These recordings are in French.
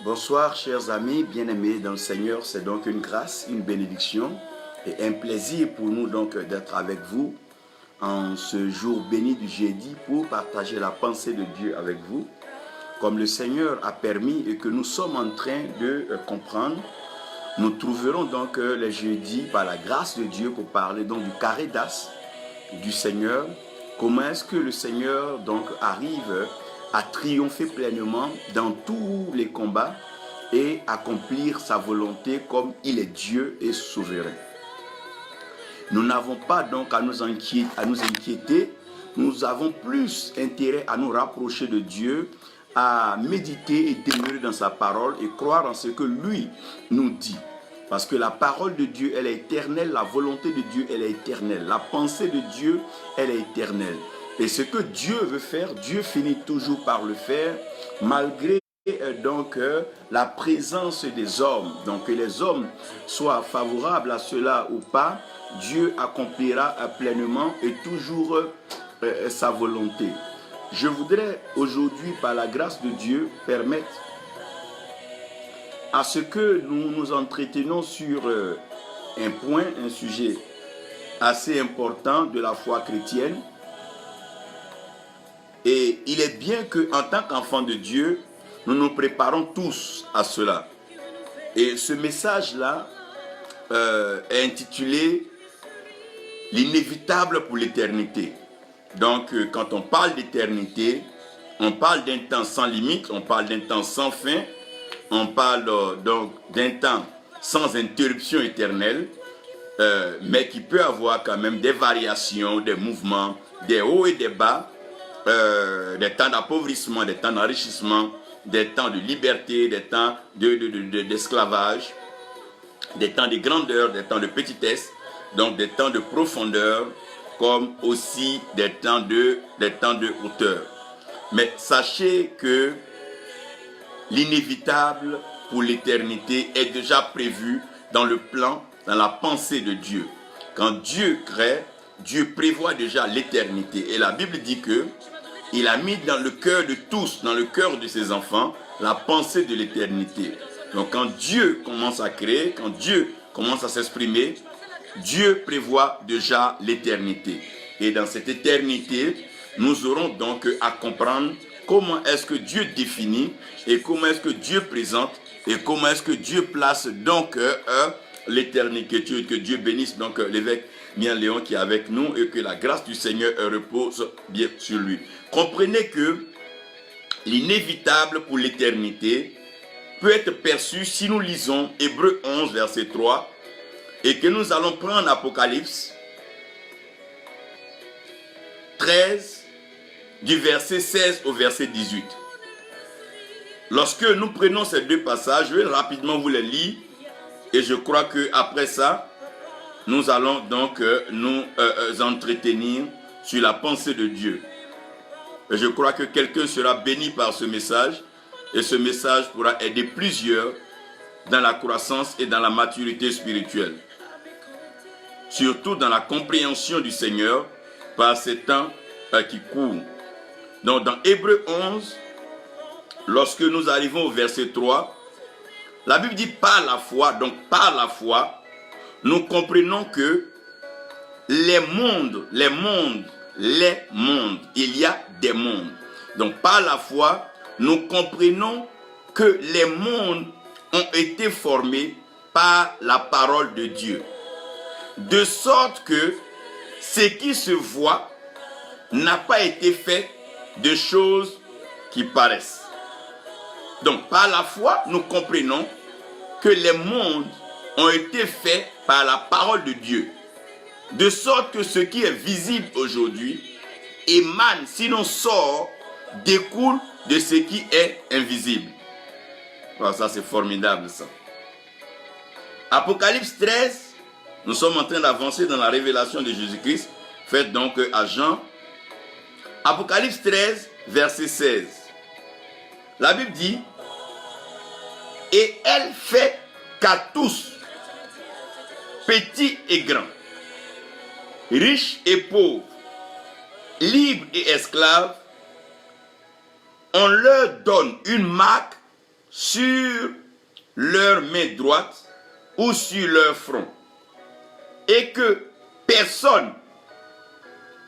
Bonsoir chers amis bien-aimés dans le Seigneur, c'est donc une grâce, une bénédiction et un plaisir pour nous donc d'être avec vous en ce jour béni du jeudi pour partager la pensée de Dieu avec vous. Comme le Seigneur a permis et que nous sommes en train de comprendre, nous trouverons donc les jeudis par la grâce de Dieu pour parler donc du carré d'as du Seigneur. Comment est-ce que le Seigneur donc arrive à triompher pleinement dans tous les combats et accomplir sa volonté comme il est Dieu et souverain. Nous n'avons pas donc à nous inquiéter, nous avons plus intérêt à nous rapprocher de Dieu, à méditer et demeurer dans sa parole et croire en ce que lui nous dit. Parce que la parole de Dieu, elle est éternelle, la volonté de Dieu, elle est éternelle, la pensée de Dieu, elle est éternelle. Et ce que Dieu veut faire, Dieu finit toujours par le faire, malgré donc la présence des hommes. Donc que les hommes soient favorables à cela ou pas, Dieu accomplira pleinement et toujours sa volonté. Je voudrais aujourd'hui, par la grâce de Dieu, permettre à ce que nous nous entretenons sur un point, un sujet assez important de la foi chrétienne. Et il est bien qu'en tant qu'enfants de Dieu, nous nous préparons tous à cela. Et ce message-là est intitulé « L'inévitable pour l'éternité ». Donc, quand on parle d'éternité, on parle d'un temps sans limite, on parle d'un temps sans fin, on parle donc d'un temps sans interruption éternelle, mais qui peut avoir quand même des variations, des mouvements, des hauts et des bas, des temps d'appauvrissement, des temps d'enrichissement, des temps de liberté, des temps d'esclavage, des temps de grandeur, des temps de petitesse, donc des temps de profondeur, comme aussi des temps de hauteur. Mais sachez que l'inévitable pour l'éternité est déjà prévu dans le plan, dans la pensée de Dieu. Quand Dieu crée, Dieu prévoit déjà l'éternité. Et la Bible dit que il a mis dans le cœur de tous, dans le cœur de ses enfants, la pensée de l'éternité. Donc quand Dieu commence à créer, quand Dieu commence à s'exprimer, Dieu prévoit déjà l'éternité. Et dans cette éternité, nous aurons donc à comprendre comment est-ce que Dieu définit et comment est-ce que Dieu présente et comment est-ce que Dieu place donc l'éternité. Que Dieu bénisse donc l'évêque Mian Léon qui est avec nous et que la grâce du Seigneur repose bien sur lui. Comprenez que l'inévitable pour l'éternité peut être perçu si nous lisons Hébreux 11 verset 3 et que nous allons prendre Apocalypse 13 du verset 16 au verset 18. Lorsque nous prenons ces deux passages, je vais rapidement vous les lire et je crois qu'après ça, nous allons donc nous entretenir sur la pensée de Dieu. Et je crois que quelqu'un sera béni par ce message et ce message pourra aider plusieurs dans la croissance et dans la maturité spirituelle. Surtout dans la compréhension du Seigneur par ces temps qui courent. Donc dans Hébreux 11, lorsque nous arrivons au verset 3, la Bible dit par la foi, donc par la foi, nous comprenons que les mondes, il y a des mondes. Donc par la foi, nous comprenons que les mondes ont été formés par la parole de Dieu. De sorte que ce qui se voit n'a pas été fait de choses qui paraissent. Donc par la foi, nous comprenons que les mondes ont été faits par la parole de Dieu. De sorte que ce qui est visible aujourd'hui émane, sinon sort, découle de ce qui est invisible. Alors ça c'est formidable ça. Apocalypse 13, nous sommes en train d'avancer dans la révélation de Jésus-Christ, faite donc à Jean. Apocalypse 13, verset 16. La Bible dit, et elle fait qu'à tous, petits et grands, riches et pauvres, libres et esclaves, on leur donne une marque sur leur main droite ou sur leur front. Et que personne,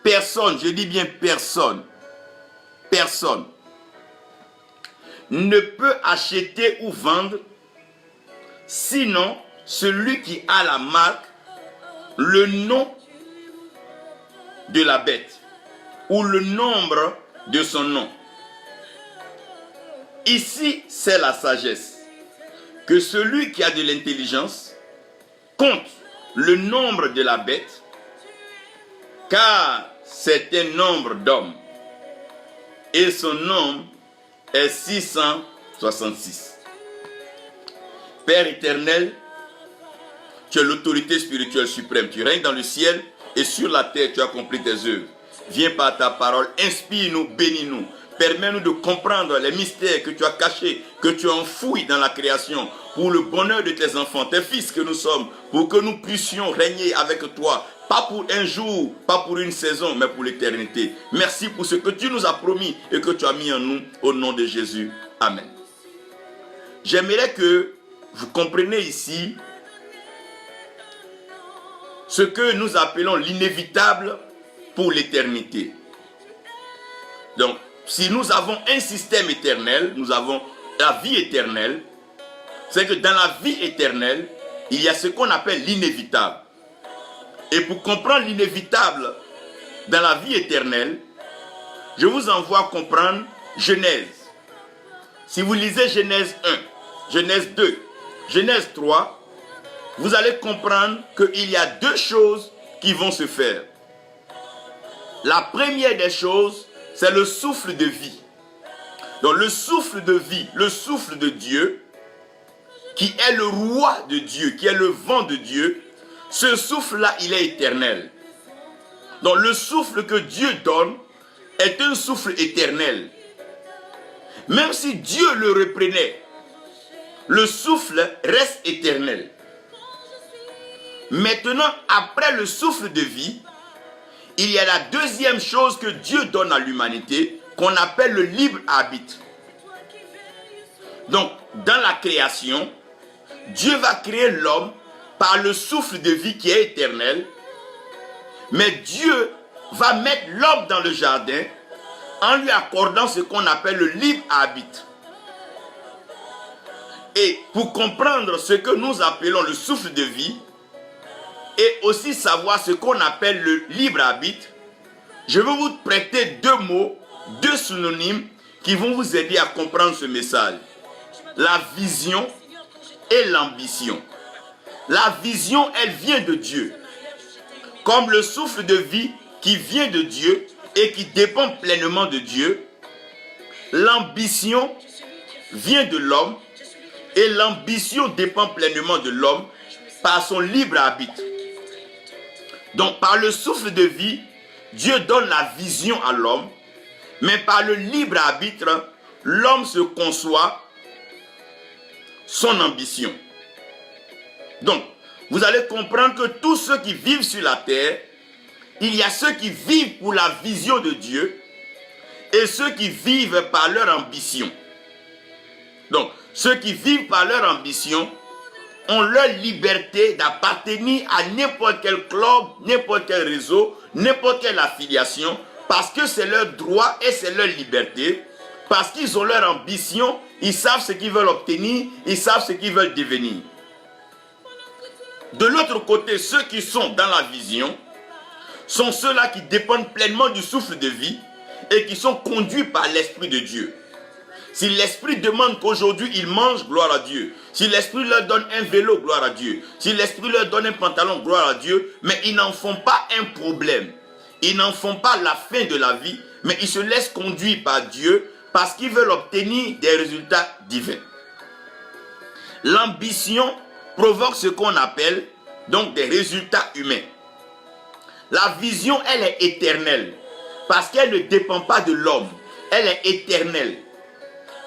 je dis bien personne, ne peut acheter ou vendre, sinon celui qui a la marque, le nom de la bête ou le nombre de son nom. Ici, c'est la sagesse. Que celui qui a de l'intelligence compte le nombre de la bête, car c'est un nombre d'hommes, et son nombre est 666. Père éternel, tu es l'autorité spirituelle suprême. Tu règnes dans le ciel et sur la terre, tu as accompli tes œuvres. Viens par ta parole, inspire-nous, bénis-nous. Permets-nous de comprendre les mystères que tu as cachés, que tu as enfouis dans la création, pour le bonheur de tes enfants, tes fils que nous sommes, pour que nous puissions régner avec toi, pas pour un jour, pas pour une saison, mais pour l'éternité. Merci pour ce que tu nous as promis et que tu as mis en nous, au nom de Jésus. Amen. J'aimerais que vous compreniez ici ce que nous appelons l'inévitable pour l'éternité. Donc, si nous avons un système éternel, nous avons la vie éternelle, c'est que dans la vie éternelle, il y a ce qu'on appelle l'inévitable. Et pour comprendre l'inévitable dans la vie éternelle, je vous envoie comprendre Genèse. Si vous lisez Genèse 1, Genèse 2, Genèse 3, vous allez comprendre qu'il y a deux choses qui vont se faire. La première des choses, c'est le souffle de vie. Donc le souffle de vie, le souffle de Dieu, qui est le roi de Dieu, qui est le vent de Dieu, ce souffle-là, il est éternel. Donc le souffle que Dieu donne est un souffle éternel. Même si Dieu le reprenait, le souffle reste éternel. Maintenant, après le souffle de vie, il y a la deuxième chose que Dieu donne à l'humanité, qu'on appelle le libre arbitre. Donc, dans la création, Dieu va créer l'homme par le souffle de vie qui est éternel, mais Dieu va mettre l'homme dans le jardin en lui accordant ce qu'on appelle le libre arbitre. Et pour comprendre ce que nous appelons le souffle de vie, et aussi savoir ce qu'on appelle le libre arbitre, je vais vous prêter deux mots, deux synonymes qui vont vous aider à comprendre ce message. La vision et l'ambition. La vision, elle vient de Dieu. Comme le souffle de vie qui vient de Dieu et qui dépend pleinement de Dieu, l'ambition vient de l'homme et l'ambition dépend pleinement de l'homme par son libre arbitre. Donc par le souffle de vie, Dieu donne la vision à l'homme, mais par le libre arbitre, l'homme se conçoit son ambition. Donc, vous allez comprendre que tous ceux qui vivent sur la terre, il y a ceux qui vivent pour la vision de Dieu et ceux qui vivent par leur ambition. Donc, ceux qui vivent par leur ambition ont leur liberté d'appartenir à n'importe quel club, n'importe quel réseau, n'importe quelle affiliation, parce que c'est leur droit et c'est leur liberté, parce qu'ils ont leur ambition, ils savent ce qu'ils veulent obtenir, ils savent ce qu'ils veulent devenir. De l'autre côté, ceux qui sont dans la vision sont ceux-là qui dépendent pleinement du souffle de vie et qui sont conduits par l'Esprit de Dieu. Si l'Esprit demande qu'aujourd'hui ils mangent, gloire à Dieu. Si l'Esprit leur donne un vélo, gloire à Dieu. Si l'Esprit leur donne un pantalon, gloire à Dieu. Mais ils n'en font pas un problème. Ils n'en font pas la fin de la vie, mais ils se laissent conduire par Dieu parce qu'ils veulent obtenir des résultats divins. L'ambition provoque ce qu'on appelle donc des résultats humains. La vision, elle est éternelle parce qu'elle ne dépend pas de l'homme. Elle est éternelle.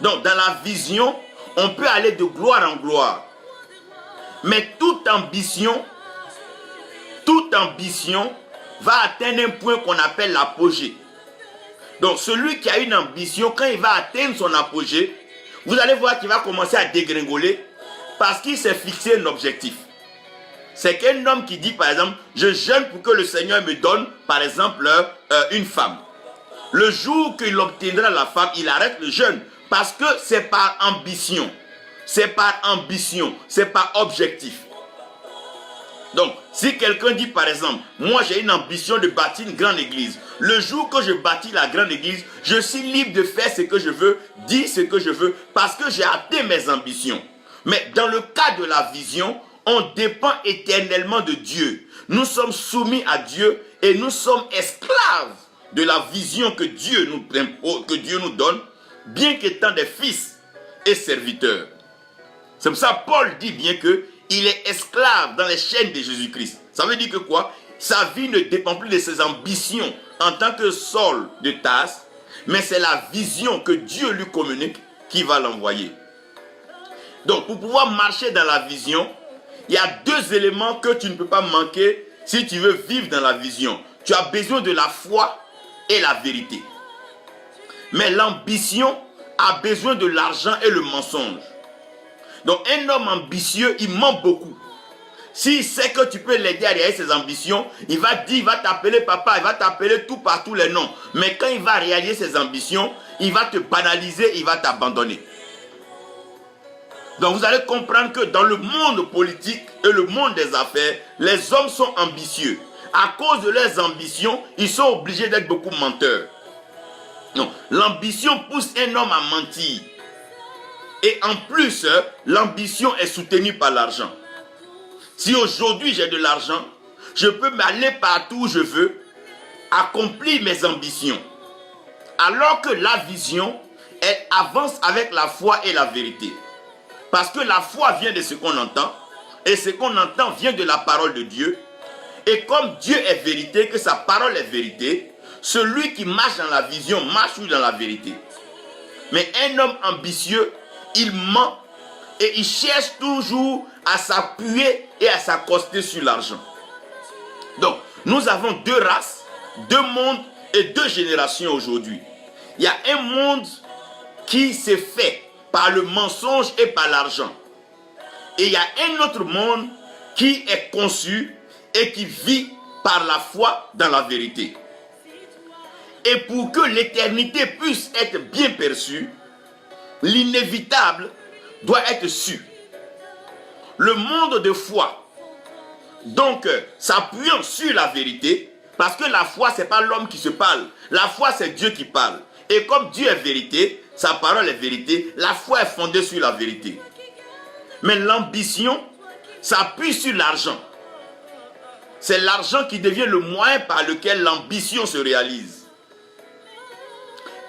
Donc dans la vision, on peut aller de gloire en gloire. Mais toute ambition va atteindre un point qu'on appelle l'apogée. Donc celui qui a une ambition, quand il va atteindre son apogée, vous allez voir qu'il va commencer à dégringoler parce qu'il s'est fixé un objectif. C'est qu'un homme qui dit, par exemple, je jeûne pour que le Seigneur me donne, par exemple, une femme. Le jour qu'il obtiendra la femme, il arrête le jeûne parce que c'est par ambition. C'est par ambition, c'est par objectif. Donc, si quelqu'un dit par exemple, moi j'ai une ambition de bâtir une grande église. Le jour que je bâtis la grande église, je suis libre de faire ce que je veux, dire ce que je veux, parce que j'ai atteint mes ambitions. Mais dans le cas de la vision, on dépend éternellement de Dieu. Nous sommes soumis à Dieu et nous sommes esclaves de la vision que Dieu nous donne, bien qu'étant des fils et serviteurs. C'est pour ça que Paul dit bien qu'il est esclave dans les chaînes de Jésus-Christ. Ça veut dire que quoi? Sa vie ne dépend plus de ses ambitions en tant que Saul de Tarse, mais c'est la vision que Dieu lui communique qui va l'envoyer. Donc, pour pouvoir marcher dans la vision, il y a deux éléments que tu ne peux pas manquer si tu veux vivre dans la vision. Tu as besoin de la foi et la vérité. Mais l'ambition a besoin de l'argent et le mensonge. Donc un homme ambitieux, il ment beaucoup. S'il sait que tu peux l'aider à réaliser ses ambitions, il va dire, il va t'appeler papa, il va t'appeler tout par tous les noms. Mais quand il va réaliser ses ambitions, il va te banaliser, il va t'abandonner. Donc vous allez comprendre que dans le monde politique et le monde des affaires, les hommes sont ambitieux. À cause de leurs ambitions, ils sont obligés d'être beaucoup menteurs. Non, l'ambition pousse un homme à mentir. Et en plus, l'ambition est soutenue par l'argent. Si aujourd'hui j'ai de l'argent, je peux m'aller partout où je veux, accomplir mes ambitions. Alors que la vision, elle avance avec la foi et la vérité. Parce que la foi vient de ce qu'on entend, et ce qu'on entend vient de la parole de Dieu. Et comme Dieu est vérité, que sa parole est vérité, celui qui marche dans la vision marche dans la vérité. Mais un homme ambitieux, il ment et il cherche toujours à s'appuyer et à s'accoster sur l'argent. Donc, nous avons deux races, deux mondes et deux générations aujourd'hui. Il y a un monde qui s'est fait par le mensonge et par l'argent. Et il y a un autre monde qui est conçu et qui vit par la foi dans la vérité. Et pour que l'éternité puisse être bien perçue, l'inévitable doit être su. Le monde de foi, donc s'appuyant sur la vérité, parce que la foi, ce n'est pas l'homme qui se parle. La foi, c'est Dieu qui parle. Et comme Dieu est vérité, sa parole est vérité, la foi est fondée sur la vérité. Mais l'ambition s'appuie sur l'argent. C'est l'argent qui devient le moyen par lequel l'ambition se réalise.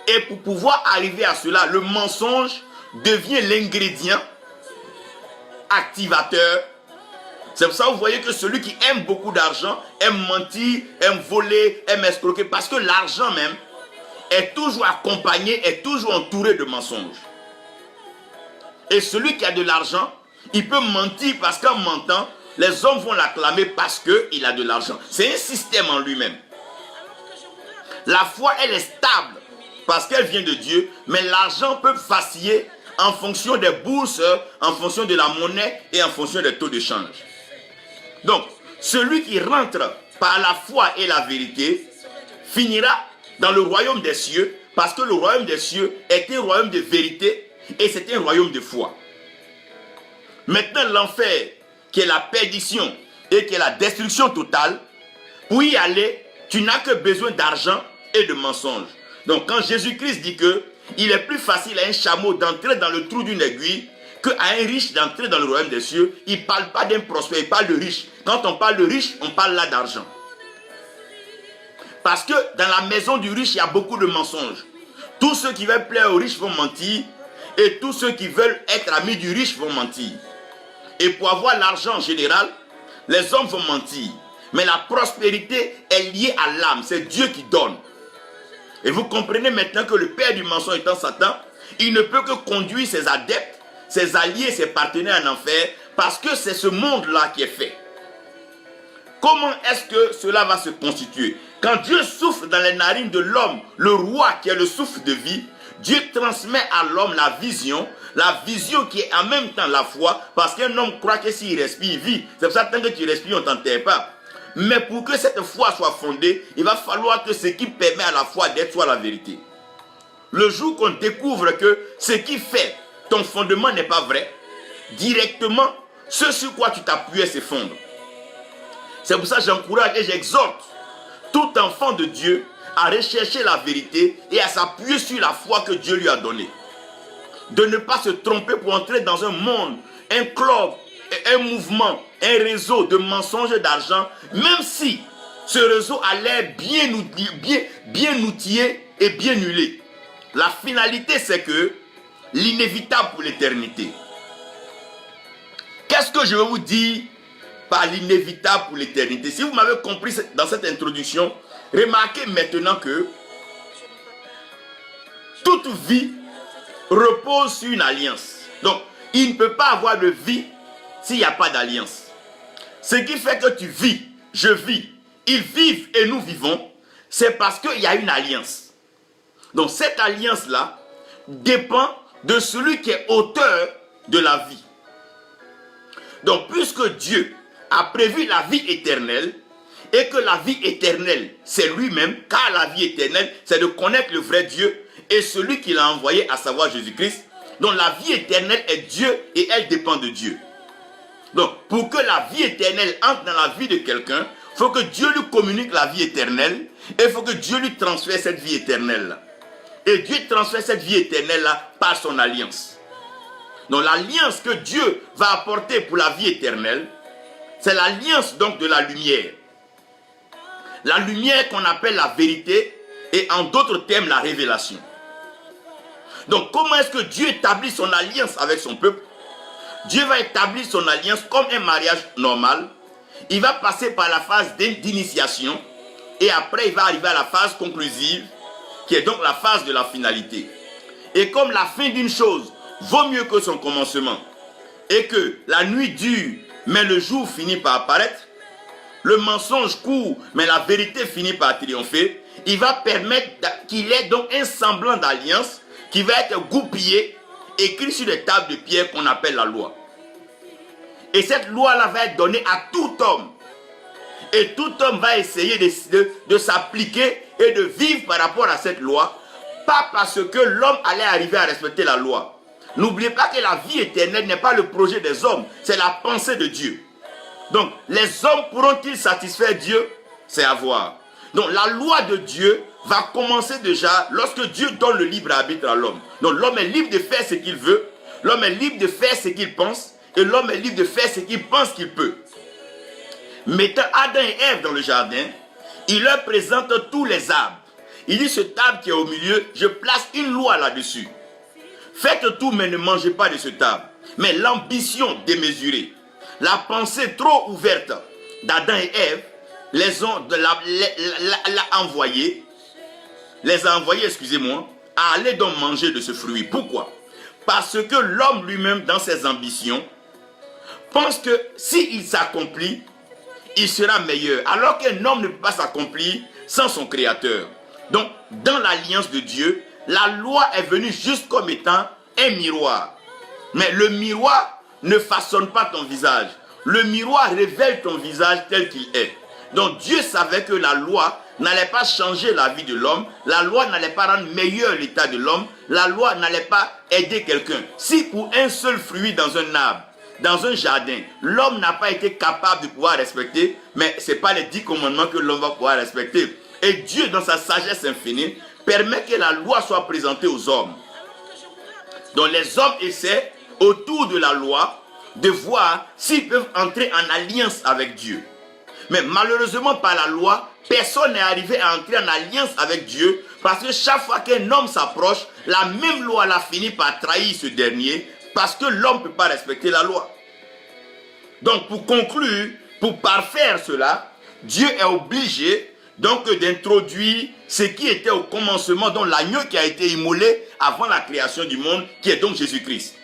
Et pour pouvoir arriver à cela, le mensonge devient l'ingrédient activateur. C'est pour ça que vous voyez que celui qui aime beaucoup d'argent aime mentir, aime voler, aime escroquer. Parce que l'argent même est toujours accompagné, est toujours entouré de mensonges. Et celui qui a de l'argent, il peut mentir parce qu'en mentant, les hommes vont l'acclamer parce qu'il a de l'argent. C'est un système en lui-même. La foi, elle est stable parce qu'elle vient de Dieu, mais l'argent peut vaciller en fonction des bourses, en fonction de la monnaie et en fonction des taux de change. Donc, celui qui rentre par la foi et la vérité finira dans le royaume des cieux, parce que le royaume des cieux est un royaume de vérité et c'est un royaume de foi. Maintenant, l'enfer, qui est la perdition et qui est la destruction totale, pour y aller, tu n'as que besoin d'argent et de mensonges. Donc, quand Jésus-Christ dit que il est plus facile à un chameau d'entrer dans le trou d'une aiguille qu'à un riche d'entrer dans le royaume des cieux, il ne parle pas d'un prospère, il parle de riche. Quand on parle de riche, on parle là d'argent. Parce que dans la maison du riche, il y a beaucoup de mensonges. Tous ceux qui veulent plaire aux riches vont mentir, et tous ceux qui veulent être amis du riche vont mentir. Et pour avoir l'argent en général, les hommes vont mentir. Mais la prospérité est liée à l'âme, c'est Dieu qui donne. Et vous comprenez maintenant que le père du mensonge étant Satan, il ne peut que conduire ses adeptes, ses alliés, ses partenaires en enfer, parce que c'est ce monde-là qui est fait. Comment est-ce que cela va se constituer? Quand Dieu souffle dans les narines de l'homme, le roi qui est le souffle de vie, Dieu transmet à l'homme la vision La vision qui est en même temps la foi, parce qu'un homme croit que s'il respire, il vit. C'est pour ça que tant que tu respires, on ne t'enterre pas. Mais pour que cette foi soit fondée, il va falloir que ce qui permet à la foi d'être soit la vérité. Le jour qu'on découvre que ce qui fait ton fondement n'est pas vrai, directement, ce sur quoi tu t'appuies s'effondre. C'est pour ça que j'encourage et j'exhorte tout enfant de Dieu à rechercher la vérité et à s'appuyer sur la foi que Dieu lui a donnée. De ne pas se tromper pour entrer dans un monde, un club, un mouvement, un réseau de mensonges et d'argent, même si ce réseau a l'air bien outillé et bien huilé. La finalité, c'est que l'inévitable pour l'éternité. Qu'est-ce que je vais vous dire par l'inévitable pour l'éternité? Si vous m'avez compris dans cette introduction, remarquez maintenant que toute vie repose sur une alliance. Donc, il ne peut pas avoir de vie s'il n'y a pas d'alliance. Ce qui fait que tu vis, je vis, ils vivent et nous vivons, c'est parce qu'il y a une alliance. Donc, cette alliance-là dépend de celui qui est auteur de la vie. Donc, puisque Dieu a prévu la vie éternelle, et que la vie éternelle, c'est lui-même, car la vie éternelle, c'est de connaître le vrai Dieu et celui qui l'a envoyé, à savoir Jésus-Christ. Donc, la vie éternelle est Dieu et elle dépend de Dieu. Donc, pour que la vie éternelle entre dans la vie de quelqu'un, il faut que Dieu lui communique la vie éternelle et il faut que Dieu lui transfère cette vie éternelle-là. Et Dieu transfère cette vie éternelle-là par son alliance. Donc, l'alliance que Dieu va apporter pour la vie éternelle, c'est l'alliance donc de la lumière. La lumière qu'on appelle la vérité et en d'autres termes la révélation. Donc comment est-ce que Dieu établit son alliance avec son peuple? Dieu va établir son alliance comme un mariage normal. Il va passer par la phase d'initiation et après il va arriver à la phase conclusive qui est donc la phase de la finalité. Et comme la fin d'une chose vaut mieux que son commencement et que la nuit dure mais le jour finit par apparaître, le mensonge court, mais la vérité finit par triompher. Il va permettre qu'il ait donc un semblant d'alliance qui va être goupillé, écrit sur des tables de pierre qu'on appelle la loi. Et cette loi-là va être donnée à tout homme. Et tout homme va essayer de s'appliquer et de vivre par rapport à cette loi, pas parce que l'homme allait arriver à respecter la loi. N'oubliez pas que la vie éternelle n'est pas le projet des hommes, c'est la pensée de Dieu. Donc, les hommes pourront-ils satisfaire Dieu? C'est à voir. Donc, la loi de Dieu va commencer déjà lorsque Dieu donne le libre arbitre à l'homme. Donc, l'homme est libre de faire ce qu'il veut, l'homme est libre de faire ce qu'il pense, et l'homme est libre de faire ce qu'il pense qu'il peut. Mettant Adam et Ève dans le jardin, il leur présente tous les arbres. Il dit, ce arbre qui est au milieu, je place une loi là-dessus. Faites tout, mais ne mangez pas de ce arbre. Mais l'ambition démesurée, la pensée trop ouverte d'Adam et Ève les a envoyés, à aller donc manger de ce fruit. Pourquoi? Parce que l'homme lui-même, dans ses ambitions, pense que s'il s'accomplit, il sera meilleur. Alors qu'un homme ne peut pas s'accomplir sans son Créateur. Donc, dans l'alliance de Dieu, la loi est venue juste comme étant un miroir. Mais le miroir ne façonne pas ton visage. Le miroir révèle ton visage tel qu'il est. Donc Dieu savait que la loi n'allait pas changer la vie de l'homme. La loi n'allait pas rendre meilleur l'état de l'homme. La loi n'allait pas aider quelqu'un. Si pour un seul fruit dans un arbre, dans un jardin, l'homme n'a pas été capable de pouvoir respecter, mais ce n'est pas les 10 commandements que l'homme va pouvoir respecter. Et Dieu, dans sa sagesse infinie, permet que la loi soit présentée aux hommes. Donc les hommes essaient, autour de la loi, de voir s'ils peuvent entrer en alliance avec Dieu. Mais malheureusement, par la loi, personne n'est arrivé à entrer en alliance avec Dieu, parce que chaque fois qu'un homme s'approche, la même loi l'a fini par trahir ce dernier, parce que l'homme ne peut pas respecter la loi. Donc pour conclure, pour parfaire cela, Dieu est obligé donc d'introduire ce qui était au commencement, donc l'agneau qui a été immolé avant la création du monde, qui est donc Jésus-Christ.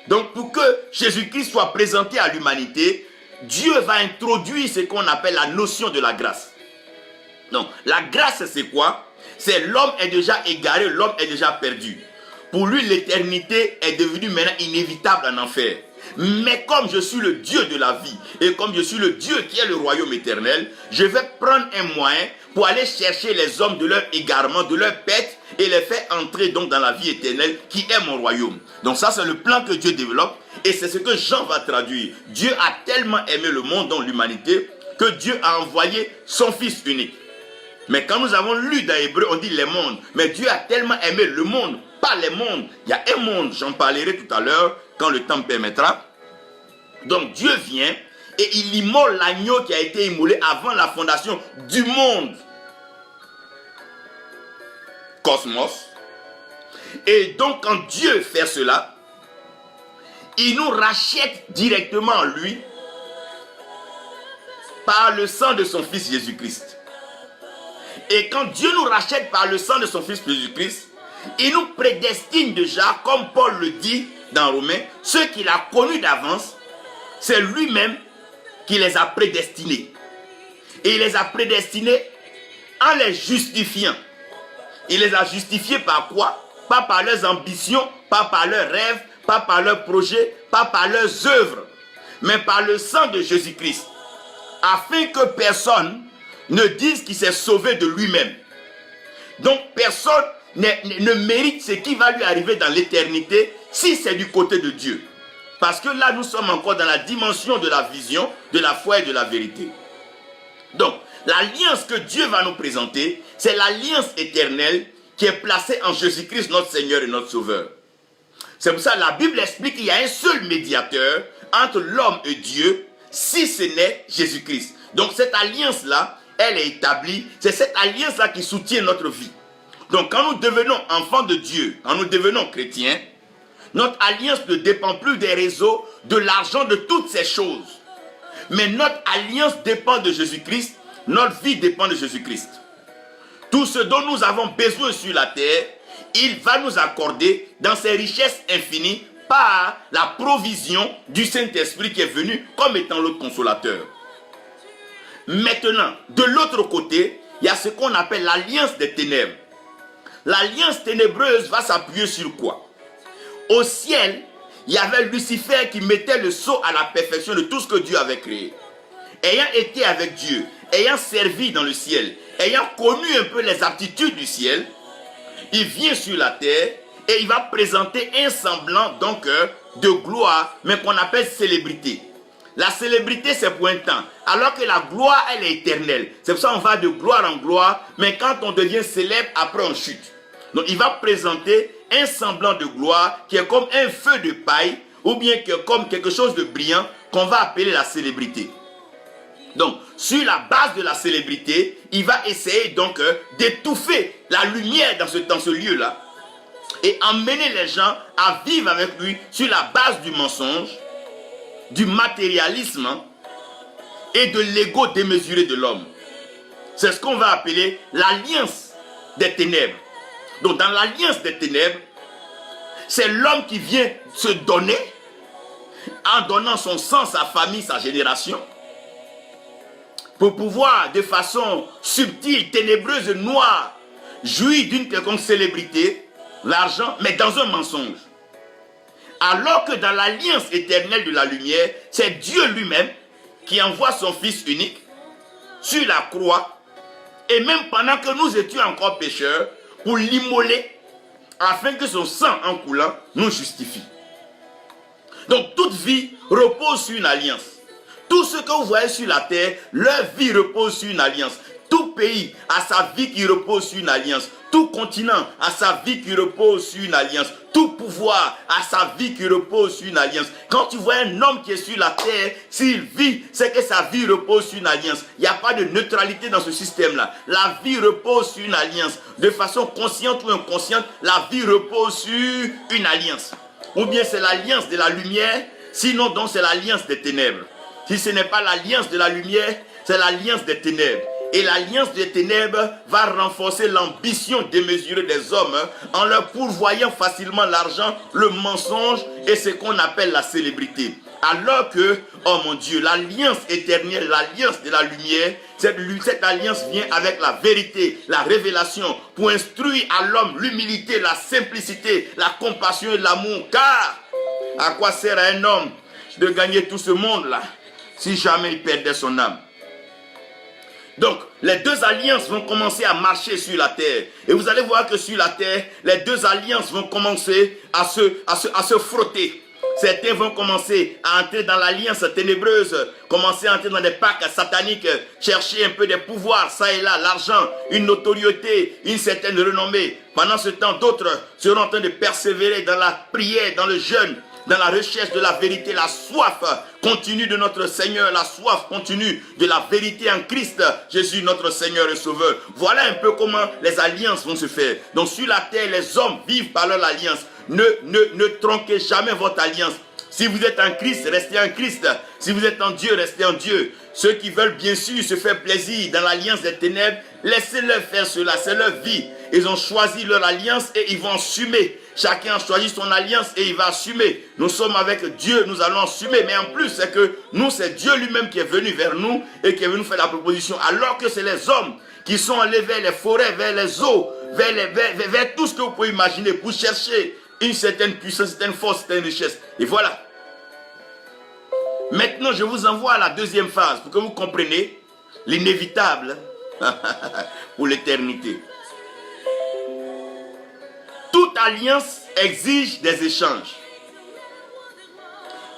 Donc pour que Jésus-Christ soit présenté à l'humanité, Dieu va introduire ce qu'on appelle la notion de la grâce. Donc la grâce c'est quoi? C'est l'homme est déjà égaré, l'homme est déjà perdu. Pour lui, l'éternité est devenue maintenant inévitable en enfer. Mais comme je suis le Dieu de la vie, et comme je suis le Dieu qui est le royaume éternel, je vais prendre un moyen pour aller chercher les hommes de leur égarement, de leur pète, et les faire entrer donc dans la vie éternelle qui est mon royaume. Donc ça, c'est le plan que Dieu développe, et c'est ce que Jean va traduire. Dieu a tellement aimé le monde, dans l'humanité, que Dieu a envoyé son Fils unique. Mais quand nous avons lu dans Hébreu, on dit les mondes. Mais Dieu a tellement aimé le monde, pas les mondes. Il y a un monde, j'en parlerai tout à l'heure, quand le temps me permettra. Donc Dieu vient et il immole l'agneau qui a été immolé avant la fondation du monde. Cosmos. Et donc quand Dieu fait cela, il nous rachète directement en lui par le sang de son Fils Jésus-Christ. Et quand Dieu nous rachète par le sang de son Fils Jésus-Christ, il nous prédestine déjà, comme Paul le dit dans Romains, ceux qu'il a connus d'avance, c'est lui-même qui les a prédestinés. Et il les a prédestinés en les justifiant. Il les a justifiés par quoi? Pas par leurs ambitions, pas par leurs rêves, pas par leurs projets, pas par leurs œuvres, mais par le sang de Jésus-Christ, afin que personne ne dise qu'il s'est sauvé de lui-même. Donc personne ne mérite ce qui va lui arriver dans l'éternité si c'est du côté de Dieu. Parce que là, nous sommes encore dans la dimension de la vision, de la foi et de la vérité. Donc, l'alliance que Dieu va nous présenter, c'est l'alliance éternelle qui est placée en Jésus-Christ, notre Seigneur et notre Sauveur. C'est pour ça que la Bible explique qu'il y a un seul médiateur entre l'homme et Dieu, si ce n'est Jésus-Christ. Donc, cette alliance-là, elle est établie. C'est cette alliance-là qui soutient notre vie. Donc, quand nous devenons enfants de Dieu, quand nous devenons chrétiens, notre alliance ne dépend plus des réseaux, de l'argent, de toutes ces choses. Mais notre alliance dépend de Jésus-Christ. Notre vie dépend de Jésus-Christ. Tout ce dont nous avons besoin sur la terre, il va nous accorder dans ses richesses infinies par la provision du Saint-Esprit qui est venu comme étant le consolateur. Maintenant, de l'autre côté, il y a ce qu'on appelle l'alliance des ténèbres. L'alliance ténébreuse va s'appuyer sur quoi? Au ciel, il y avait Lucifer qui mettait le sceau à la perfection de tout ce que Dieu avait créé. Ayant été avec Dieu, ayant servi dans le ciel, ayant connu un peu les aptitudes du ciel, il vient sur la terre et il va présenter un semblant donc de gloire, mais qu'on appelle célébrité. La célébrité, c'est pour un temps, alors que la gloire, elle est éternelle. C'est pour ça qu'on va de gloire en gloire, mais quand on devient célèbre, après on chute. Donc il va présenter un semblant de gloire qui est comme un feu de paille, ou bien comme quelque chose de brillant qu'on va appeler la célébrité. Donc, sur la base de la célébrité, il va essayer donc d'étouffer la lumière dans ce lieu-là et emmener les gens à vivre avec lui sur la base du mensonge, du matérialisme et de l'ego démesuré de l'homme. C'est ce qu'on va appeler l'alliance des ténèbres. Donc, dans l'alliance des ténèbres, c'est l'homme qui vient se donner en donnant son sang, sa famille, sa génération, pour pouvoir, de façon subtile, ténébreuse, noire, jouir d'une quelconque célébrité, l'argent, mais dans un mensonge. Alors que dans l'alliance éternelle de la lumière, c'est Dieu lui-même qui envoie son Fils unique sur la croix, et même pendant que nous étions encore pécheurs, pour l'immoler, afin que son sang en coulant nous justifie. Donc toute vie repose sur une alliance. Tout ce que vous voyez sur la terre, leur vie repose sur une alliance. Tout pays a sa vie qui repose sur une alliance. Tout continent a sa vie qui repose sur une alliance. Tout pouvoir a sa vie qui repose sur une alliance. Quand tu vois un homme qui est sur la terre, s'il vit, c'est que sa vie repose sur une alliance. Il n'y a pas de neutralité dans ce système-là. La vie repose sur une alliance. De façon consciente ou inconsciente, la vie repose sur une alliance. Ou bien c'est l'alliance de la lumière, sinon donc c'est l'alliance des ténèbres. Si ce n'est pas l'alliance de la lumière, c'est l'alliance des ténèbres. Et l'alliance des ténèbres va renforcer l'ambition démesurée des hommes en leur pourvoyant facilement l'argent, le mensonge et ce qu'on appelle la célébrité. Alors que, oh mon Dieu, l'alliance éternelle, l'alliance de la lumière, cette alliance vient avec la vérité, la révélation, pour instruire à l'homme l'humilité, la simplicité, la compassion et l'amour. Car, à quoi sert à un homme de gagner tout ce monde-là si jamais il perdait son âme? Donc, les deux alliances vont commencer à marcher sur la terre. Et vous allez voir que sur la terre, les deux alliances vont commencer à se frotter. Certains vont commencer à entrer dans l'alliance ténébreuse, commencer à entrer dans des pactes sataniques, chercher un peu de pouvoir, ça et là, l'argent, une notoriété, une certaine renommée. Pendant ce temps, d'autres seront en train de persévérer dans la prière, dans le jeûne, dans la recherche de la vérité, la soif continue de notre Seigneur, la soif continue de la vérité en Christ, Jésus notre Seigneur et Sauveur. Voilà un peu comment les alliances vont se faire. Donc sur la terre, les hommes vivent par leur alliance. Ne tronquez jamais votre alliance. Si vous êtes en Christ, restez en Christ. Si vous êtes en Dieu, restez en Dieu. Ceux qui veulent bien sûr se faire plaisir dans l'alliance des ténèbres, laissez-leur faire cela, c'est leur vie. Ils ont choisi leur alliance et ils vont assumer. Chacun a choisi son alliance et il va assumer. Nous sommes avec Dieu, nous allons assumer. Mais en plus, c'est que nous, c'est Dieu lui-même qui est venu vers nous et qui est venu faire la proposition. Alors que c'est les hommes qui sont allés vers les forêts, vers les eaux, vers tout ce que vous pouvez imaginer pour chercher une certaine puissance, une certaine force, une certaine richesse. Et voilà. Maintenant, je vous envoie à la deuxième phase pour que vous compreniez l'inévitable pour l'éternité. Toute alliance exige des échanges.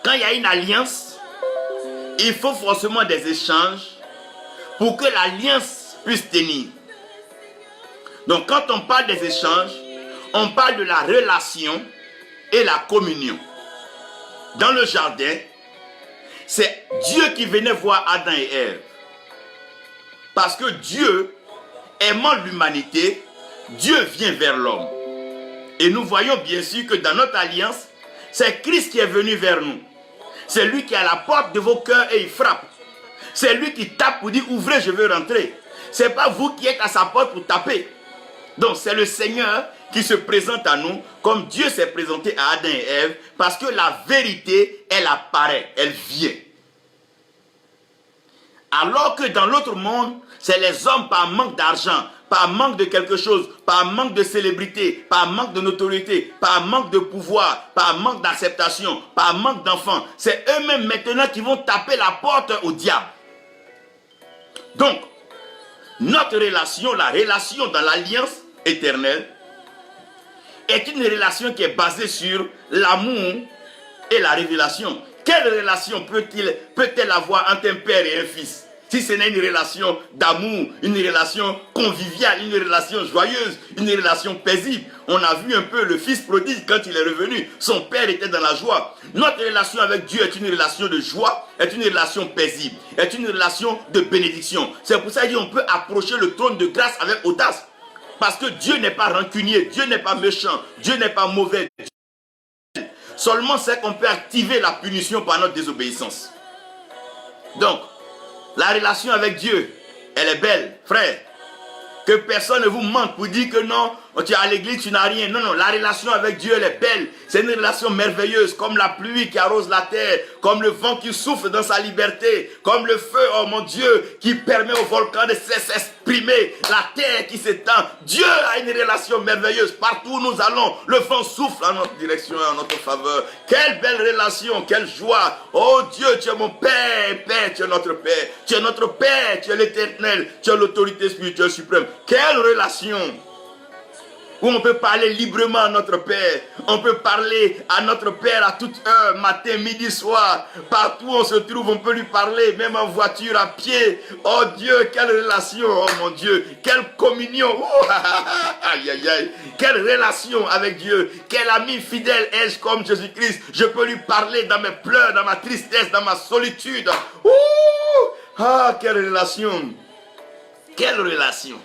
Quand il y a une alliance, il faut forcément des échanges pour que l'alliance puisse tenir. Donc quand on parle des échanges, on parle de la relation et la communion. Dans le jardin, c'est Dieu qui venait voir Adam et Ève. Parce que Dieu, aimant l'humanité, Dieu vient vers l'homme. Et nous voyons bien sûr que dans notre alliance, c'est Christ qui est venu vers nous. C'est lui qui est à la porte de vos cœurs et il frappe. C'est lui qui tape pour dire ouvrez, je veux rentrer. Ce n'est pas vous qui êtes à sa porte pour taper. Donc c'est le Seigneur qui se présente à nous comme Dieu s'est présenté à Adam et Ève, parce que la vérité, elle apparaît, elle vient. Alors que dans l'autre monde, c'est les hommes par manque d'argent, par manque de quelque chose, par manque de célébrité, par manque de notoriété, par manque de pouvoir, par manque d'acceptation, par manque d'enfants. C'est eux-mêmes maintenant qui vont taper la porte au diable. Donc, notre relation, la relation dans l'alliance éternelle, est une relation qui est basée sur l'amour et la révélation. Quelle relation peut-elle avoir entre un père et un fils? Si ce n'est une relation d'amour, une relation conviviale, une relation joyeuse, une relation paisible. On a vu un peu le fils prodigue quand il est revenu. Son père était dans la joie. Notre relation avec Dieu est une relation de joie, est une relation paisible, est une relation de bénédiction. C'est pour ça qu'on peut approcher le trône de grâce avec audace. Parce que Dieu n'est pas rancunier, Dieu n'est pas méchant, Dieu n'est pas mauvais. Seulement c'est qu'on peut activer la punition par notre désobéissance. Donc, la relation avec Dieu, elle est belle, frère. Que personne ne vous mente pour dire que non, tu es à l'église, tu n'as rien. Non, non, la relation avec Dieu, elle est belle. C'est une relation merveilleuse, comme la pluie qui arrose la terre, comme le vent qui souffle dans sa liberté, comme le feu, oh mon Dieu, qui permet au volcan de s'exprimer, la terre qui s'étend. Dieu a une relation merveilleuse. Partout où nous allons, le vent souffle en notre direction et en notre faveur. Quelle belle relation, quelle joie. Oh Dieu, tu es mon Père, Père, tu es notre Père. Tu es notre Père, tu es l'Éternel, tu es l'autorité spirituelle suprême. Quelle relation où on peut parler librement à notre Père. On peut parler à notre Père à toute heure, matin, midi, soir. Partout où on se trouve, on peut lui parler, même en voiture, à pied. Oh Dieu, quelle relation, oh mon Dieu. Quelle communion. Oh, aïe, aïe, aïe. Quelle relation avec Dieu. Quel ami fidèle ai-je comme Jésus-Christ. Je peux lui parler dans mes pleurs, dans ma tristesse, dans ma solitude. Ah, quelle relation. Quelle relation.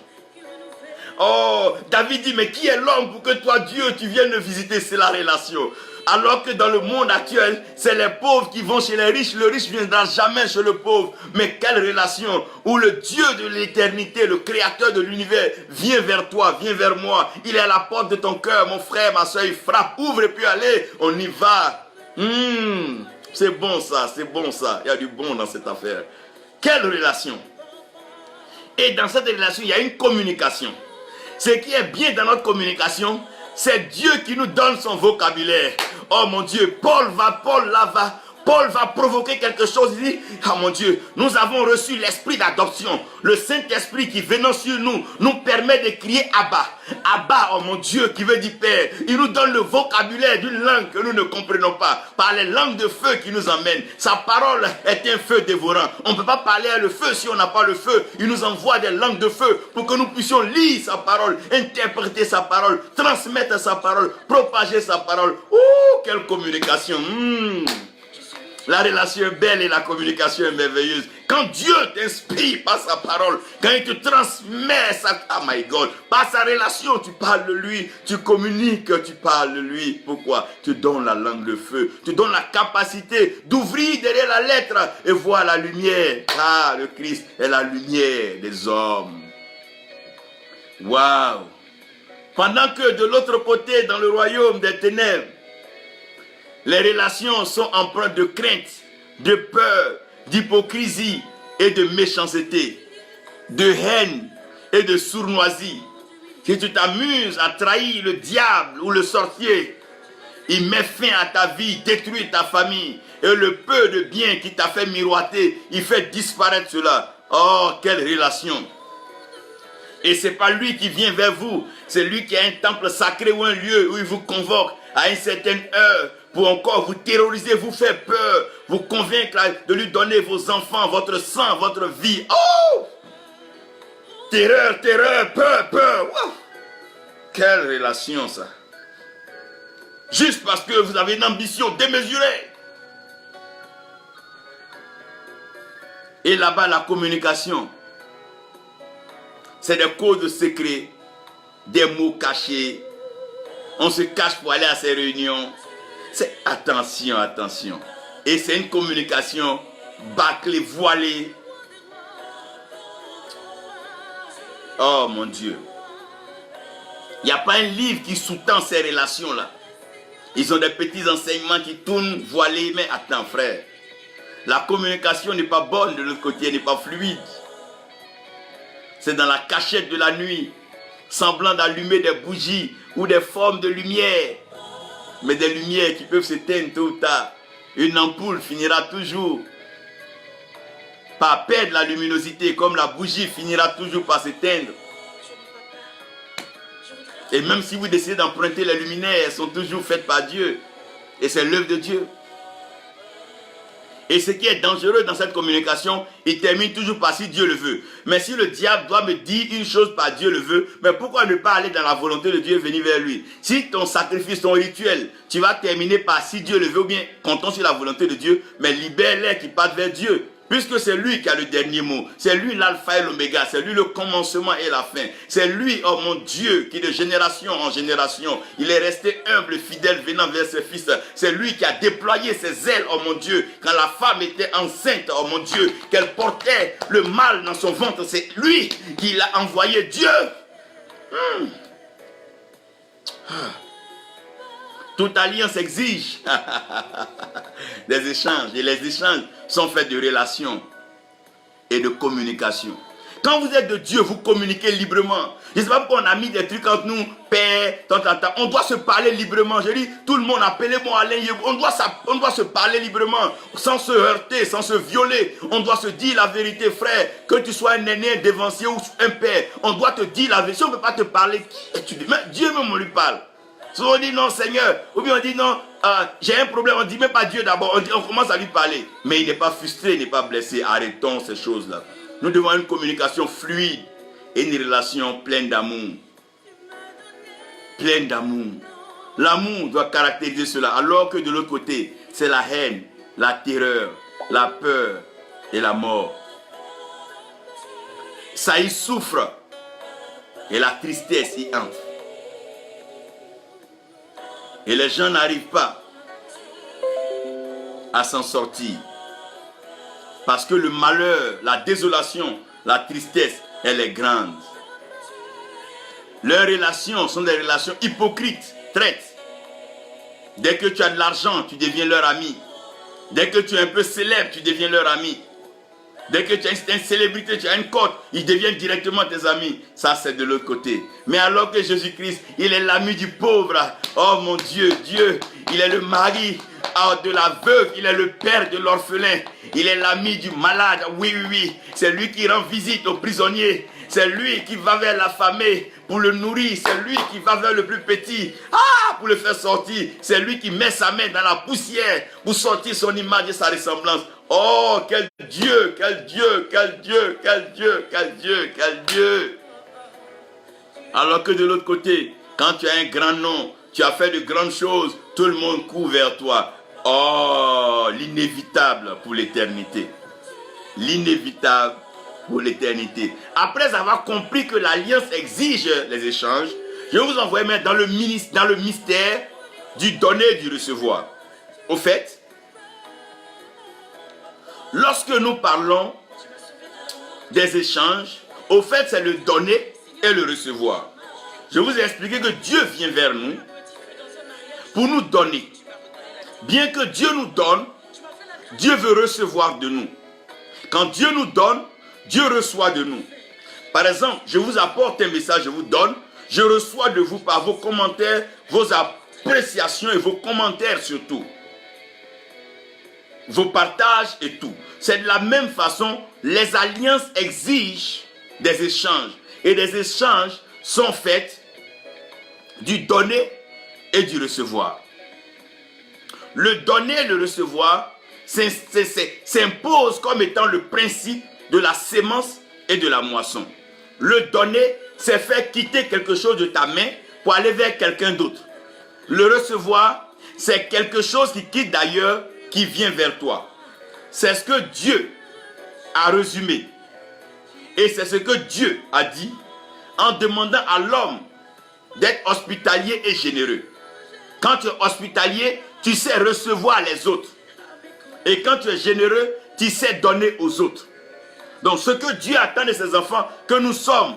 Oh, David dit, mais qui est l'homme pour que toi, Dieu, tu viennes le visiter? C'est la relation. Alors que dans le monde actuel, c'est les pauvres qui vont chez les riches. Le riche ne viendra jamais chez le pauvre. Mais quelle relation où le Dieu de l'éternité, le créateur de l'univers, vient vers toi, vient vers moi. Il est à la porte de ton cœur, mon frère, ma soeur, il frappe, ouvre et puis allez, on y va. C'est bon ça, c'est bon ça. Il y a du bon dans cette affaire. Quelle relation! Et dans cette relation, il y a une communication. Ce qui est bien dans notre communication, c'est Dieu qui nous donne son vocabulaire. Oh mon Dieu, Paul va provoquer quelque chose. Il dit, ah mon Dieu, nous avons reçu l'esprit d'adoption. Le Saint-Esprit qui venant sur nous, nous permet de crier Abba. Abba, oh mon Dieu, qui veut dire Père. Il nous donne le vocabulaire d'une langue que nous ne comprenons pas. Par les langues de feu qui nous emmènent. Sa parole est un feu dévorant. On ne peut pas parler à le feu si on n'a pas le feu. Il nous envoie des langues de feu pour que nous puissions lire sa parole, interpréter sa parole, transmettre sa parole, propager sa parole. Oh, quelle communication! La relation est belle et la communication est merveilleuse. Quand Dieu t'inspire par sa parole, quand il te transmet sa... Oh my God, par sa relation, tu parles de lui, tu communiques, tu parles de lui. Pourquoi? Tu donnes la langue de feu, tu donnes la capacité d'ouvrir derrière la lettre et voir la lumière. Ah, le Christ est la lumière des hommes. Waouh! Pendant que de l'autre côté, dans le royaume des ténèbres, les relations sont empreintes de crainte, de peur, d'hypocrisie et de méchanceté, de haine et de sournoisie. Si tu t'amuses à trahir le diable ou le sorcier, il met fin à ta vie, détruit ta famille et le peu de bien qui t'a fait miroiter, il fait disparaître cela. Oh, quelle relation! Et ce n'est pas lui qui vient vers vous, c'est lui qui a un temple sacré ou un lieu où il vous convoque à une certaine heure pour encore vous terroriser, vous faire peur, vous convaincre de lui donner vos enfants, votre sang, votre vie. Oh! Terreur, terreur, peur, peur. Wow! Quelle relation ça! Juste parce que vous avez une ambition démesurée. Et là-bas, la communication, c'est des codes secrets, des mots cachés. On se cache pour aller à ces réunions. C'est attention, attention. Et c'est une communication bâclée, voilée. Oh mon Dieu. Il n'y a pas un livre qui sous-tend ces relations-là. Ils ont des petits enseignements qui tournent voilés. Mais attends frère, la communication n'est pas bonne de l'autre côté, elle n'est pas fluide. C'est dans la cachette de la nuit, semblant d'allumer des bougies ou des formes de lumière. Mais des lumières qui peuvent s'éteindre tôt ou tard. Une ampoule finira toujours par perdre la luminosité, comme la bougie finira toujours par s'éteindre. Et même si vous décidez d'emprunter les luminaires, elles sont toujours faites par Dieu. Et c'est l'œuvre de Dieu. Et ce qui est dangereux dans cette communication, il termine toujours par si Dieu le veut. Mais si le diable doit me dire une chose par Dieu le veut, mais pourquoi ne pas aller dans la volonté de Dieu et venir vers lui? Si ton sacrifice, ton rituel, tu vas terminer par si Dieu le veut ou bien comptons sur la volonté de Dieu, mais libère-les qui partent vers Dieu. Puisque c'est lui qui a le dernier mot. C'est lui l'alpha et l'oméga. C'est lui le commencement et la fin. C'est lui, oh mon Dieu, qui de génération en génération, il est resté humble, fidèle, venant vers ses fils. C'est lui qui a déployé ses ailes, oh mon Dieu. Quand la femme était enceinte, oh mon Dieu, qu'elle portait le mal dans son ventre. C'est lui qui l'a envoyé. Dieu. Toute alliance exige des échanges. Et les échanges sont faits de relations et de communication. Quand vous êtes de Dieu, vous communiquez librement. Je ne sais pas pourquoi on a mis des trucs entre nous, père, tata. On doit se parler librement. Je dis, tout le monde, appelez-moi Alain Yébou. On doit se parler librement, sans se heurter, sans se violer. On doit se dire la vérité, frère. Que tu sois un aîné, un dévancier ou un père, on doit te dire la vérité. Si on ne peut pas te parler, qui es-tu? Mais Dieu même, on lui parle. Si on dit non Seigneur, ou bien on dit non, j'ai un problème, on ne dit même pas Dieu d'abord, on commence à lui parler. Mais il n'est pas frustré, il n'est pas blessé. Arrêtons ces choses-là. Nous devons avoir une communication fluide et une relation pleine d'amour. Pleine d'amour. L'amour doit caractériser cela, alors que de l'autre côté, c'est la haine, la terreur, la peur et la mort. Ça y souffre et la tristesse y entre. Et les gens n'arrivent pas à s'en sortir. Parce que le malheur, la désolation, la tristesse, elle est grande. Leurs relations sont des relations hypocrites, traites. Dès que tu as de l'argent, tu deviens leur ami. Dès que tu es un peu célèbre, tu deviens leur ami. Dès que tu as une célébrité, tu as une cote, ils deviennent directement tes amis. Ça, c'est de l'autre côté. Mais alors que Jésus-Christ, il est l'ami du pauvre. Oh mon Dieu, Dieu, il est le mari de la veuve, il est le père de l'orphelin. Il est l'ami du malade. Oui, oui, oui. C'est lui qui rend visite aux prisonniers. C'est lui qui va vers l'affamé pour le nourrir. C'est lui qui va vers le plus petit pour le faire sortir. C'est lui qui met sa main dans la poussière pour sortir son image et sa ressemblance. Oh, quel Dieu, quel Dieu, quel Dieu, quel Dieu, quel Dieu, quel Dieu. Alors que de l'autre côté, quand tu as un grand nom, tu as fait de grandes choses, tout le monde court vers toi. Oh, l'inévitable pour l'éternité. L'inévitable pour l'éternité. Après avoir compris que l'alliance exige les échanges, je vais vous envoyer maintenant dans le mystère du donner et du recevoir. Au fait, lorsque nous parlons des échanges, au fait, c'est le donner et le recevoir. Je vous ai expliqué que Dieu vient vers nous pour nous donner. Bien que Dieu nous donne, Dieu veut recevoir de nous. Quand Dieu nous donne, Dieu reçoit de nous. Par exemple, je vous apporte un message, je vous donne, je reçois de vous par vos commentaires, vos appréciations et vos commentaires surtout. Vos partages et tout. C'est de la même façon, les alliances exigent des échanges. Et des échanges sont faits du donner et du recevoir. Le donner et le recevoir s'impose comme étant le principe de la sémence et de la moisson. Le donner, c'est faire quitter quelque chose de ta main pour aller vers quelqu'un d'autre. Le recevoir, c'est quelque chose qui quitte d'ailleurs, qui vient vers toi. C'est ce que Dieu a résumé. Et c'est ce que Dieu a dit en demandant à l'homme d'être hospitalier et généreux. Quand tu es hospitalier, tu sais recevoir les autres. Et quand tu es généreux, tu sais donner aux autres. Donc ce que Dieu attend de ses enfants, que nous sommes,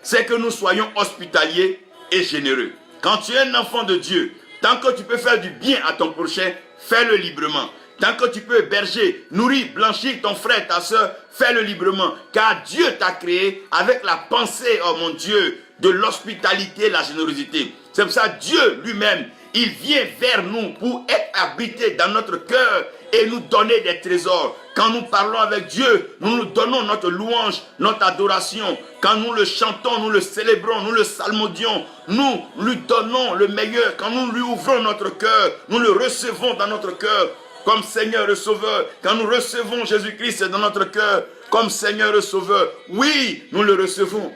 c'est que nous soyons hospitaliers et généreux. Quand tu es un enfant de Dieu, tant que tu peux faire du bien à ton prochain, fais-le librement. Tant que tu peux héberger, nourrir, blanchir ton frère, ta soeur, fais-le librement. Car Dieu t'a créé avec la pensée, oh mon Dieu, de l'hospitalité et la générosité. C'est pour ça que Dieu lui-même, il vient vers nous pour être habité dans notre cœur et nous donner des trésors. Quand nous parlons avec Dieu, nous nous donnons notre louange, notre adoration. Quand nous le chantons, nous le célébrons, nous le psalmodions, nous lui donnons le meilleur. Quand nous lui ouvrons notre cœur, nous le recevons dans notre cœur comme Seigneur et Sauveur. Quand nous recevons Jésus-Christ dans notre cœur comme Seigneur et Sauveur, oui, nous le recevons.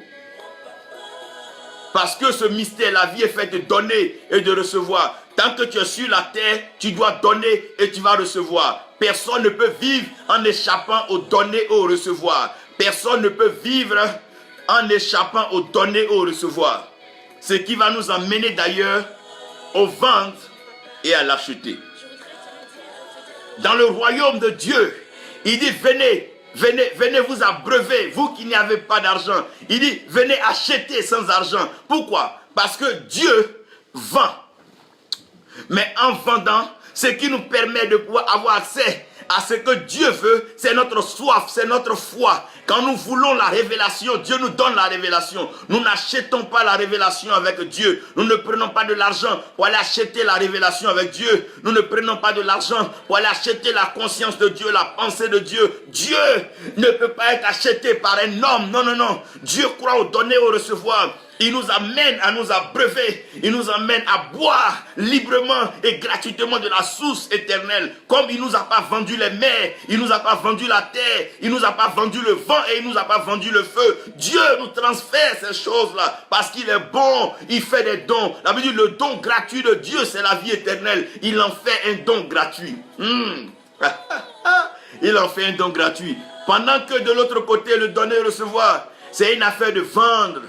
Parce que ce mystère, la vie est faite de donner et de recevoir. Tant que tu es sur la terre, tu dois donner et tu vas recevoir. Personne ne peut vivre en échappant au donner et au recevoir. Personne ne peut vivre en échappant au donner et au recevoir. Ce qui va nous emmener d'ailleurs au vendre et à l'acheter. Dans le royaume de Dieu, il dit venez, venez, venez vous abreuver, vous qui n'avez pas d'argent. Il dit venez acheter sans argent. Pourquoi? Parce que Dieu vend. Mais en vendant, ce qui nous permet de pouvoir avoir accès à ce que Dieu veut, c'est notre soif, c'est notre foi. Quand nous voulons la révélation, Dieu nous donne la révélation. Nous n'achetons pas la révélation avec Dieu. Nous ne prenons pas de l'argent pour aller acheter la révélation avec Dieu. Nous ne prenons pas de l'argent pour aller acheter la conscience de Dieu, la pensée de Dieu. Dieu ne peut pas être acheté par un homme. Non, non, non. Dieu croit au donner, au recevoir. Il nous amène à nous abreuver. Il nous amène à boire librement et gratuitement de la source éternelle. Comme il ne nous a pas vendu les mers, il ne nous a pas vendu la terre, il ne nous a pas vendu le vent et il ne nous a pas vendu le feu. Dieu nous transfère ces choses-là parce qu'il est bon, il fait des dons. La Bible dit le don gratuit de Dieu, c'est la vie éternelle. Il en fait un don gratuit. Il en fait un don gratuit. Pendant que de l'autre côté, le donner et recevoir, c'est une affaire de vendre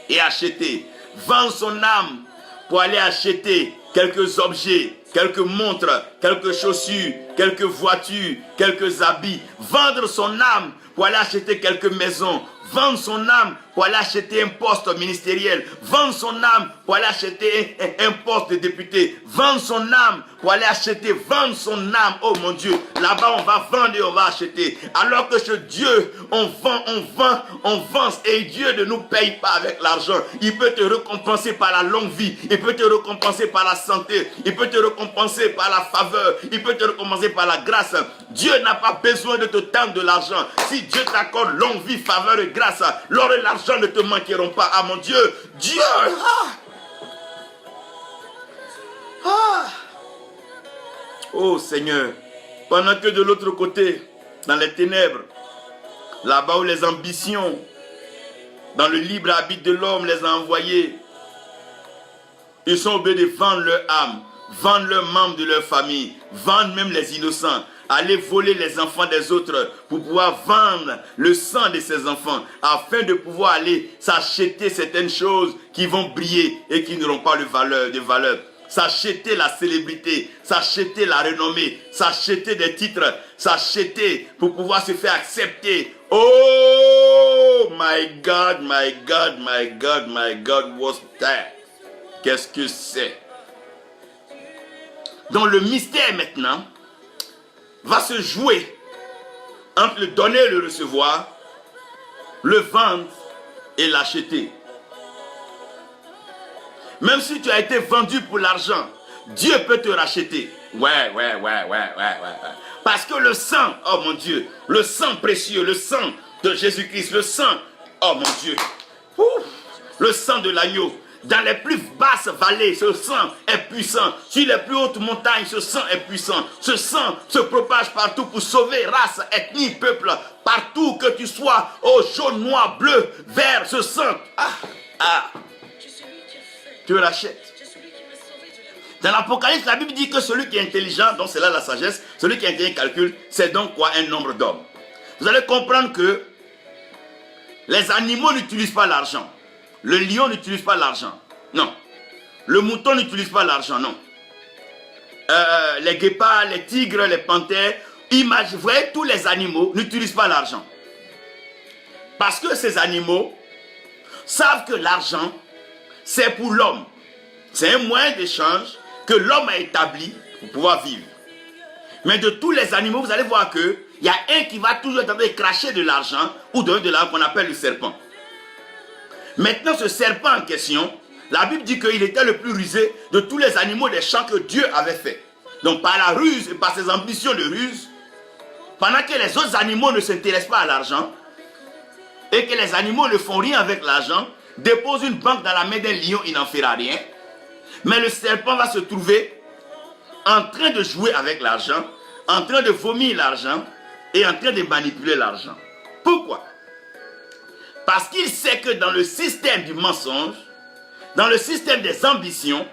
et acheter. Vendre son âme pour aller acheter quelques objets, quelques montres, quelques chaussures, quelques voitures, quelques habits, vendre son âme pour aller acheter quelques maisons, vendre son âme pour aller acheter un poste ministériel, vendre son âme pour aller acheter un poste de député, vendre son âme pour aller acheter, vendre son âme, oh mon Dieu, là-bas on va vendre et on va acheter, alors que ce Dieu, on vend, et Dieu ne nous paye pas avec l'argent. Il peut te récompenser par la longue vie, il peut te récompenser par la santé, il peut te récompenser par la faveur, il peut te récompenser par la grâce. Dieu n'a pas besoin de te tendre de l'argent. Si Dieu t'accorde longue vie, faveur et grâce, l'or et l'argent ne te manqueront pas. Ah mon Dieu, Dieu, oh Seigneur, pendant que de l'autre côté, dans les ténèbres, là-bas où les ambitions, dans le libre arbitre de l'homme les a envoyés, ils sont obligés de vendre leur âme, vendre leurs membres de leur famille, vendre même les innocents, aller voler les enfants des autres pour pouvoir vendre le sang de ces enfants afin de pouvoir aller s'acheter certaines choses qui vont briller et qui n'auront pas de valeur. S'acheter la célébrité, s'acheter la renommée, s'acheter des titres, s'acheter pour pouvoir se faire accepter. Oh my God, my God, my God, my God, what's that? Qu'est-ce que c'est? Donc le mystère maintenant va se jouer entre le donner et le recevoir, le vendre et l'acheter. Même si tu as été vendu pour l'argent, Dieu peut te racheter. Ouais. Parce que le sang, oh mon Dieu, le sang précieux, le sang de Jésus-Christ, le sang, oh mon Dieu, le sang de l'agneau. Dans les plus basses vallées, ce sang est puissant. Sur les plus hautes montagnes, ce sang est puissant. Ce sang se propage partout pour sauver race, ethnie, peuple. Partout que tu sois, oh jaune, noir, bleu, vert, ce sang. Tu rachètes. Dans l'Apocalypse, la Bible dit que celui qui est intelligent, donc c'est là la sagesse, celui qui est intelligent calcule, c'est donc quoi? Un nombre d'hommes. Vous allez comprendre que les animaux n'utilisent pas l'argent. Le lion n'utilise pas l'argent. Non. Le mouton n'utilise pas l'argent. Non. Les guépards, les tigres, les panthères, vous voyez, tous les animaux n'utilisent pas l'argent. Parce que ces animaux savent que l'argent, c'est pour l'homme. C'est un moyen d'échange que l'homme a établi pour pouvoir vivre. Mais de tous les animaux, vous allez voir qu'il y a un qui va toujours être en train de cracher de l'argent ou donner de l'argent qu'on appelle le serpent. Maintenant, ce serpent en question, la Bible dit qu'il était le plus rusé de tous les animaux des champs que Dieu avait fait. Donc par la ruse et par ses ambitions de ruse, pendant que les autres animaux ne s'intéressent pas à l'argent, et que les animaux ne font rien avec l'argent, déposent une banque dans la main d'un lion, il n'en fera rien. Mais le serpent va se trouver en train de jouer avec l'argent, en train de vomir l'argent et en train de manipuler l'argent. Pourquoi? Parce qu'il sait que dans le système du mensonge, dans le système des ambitions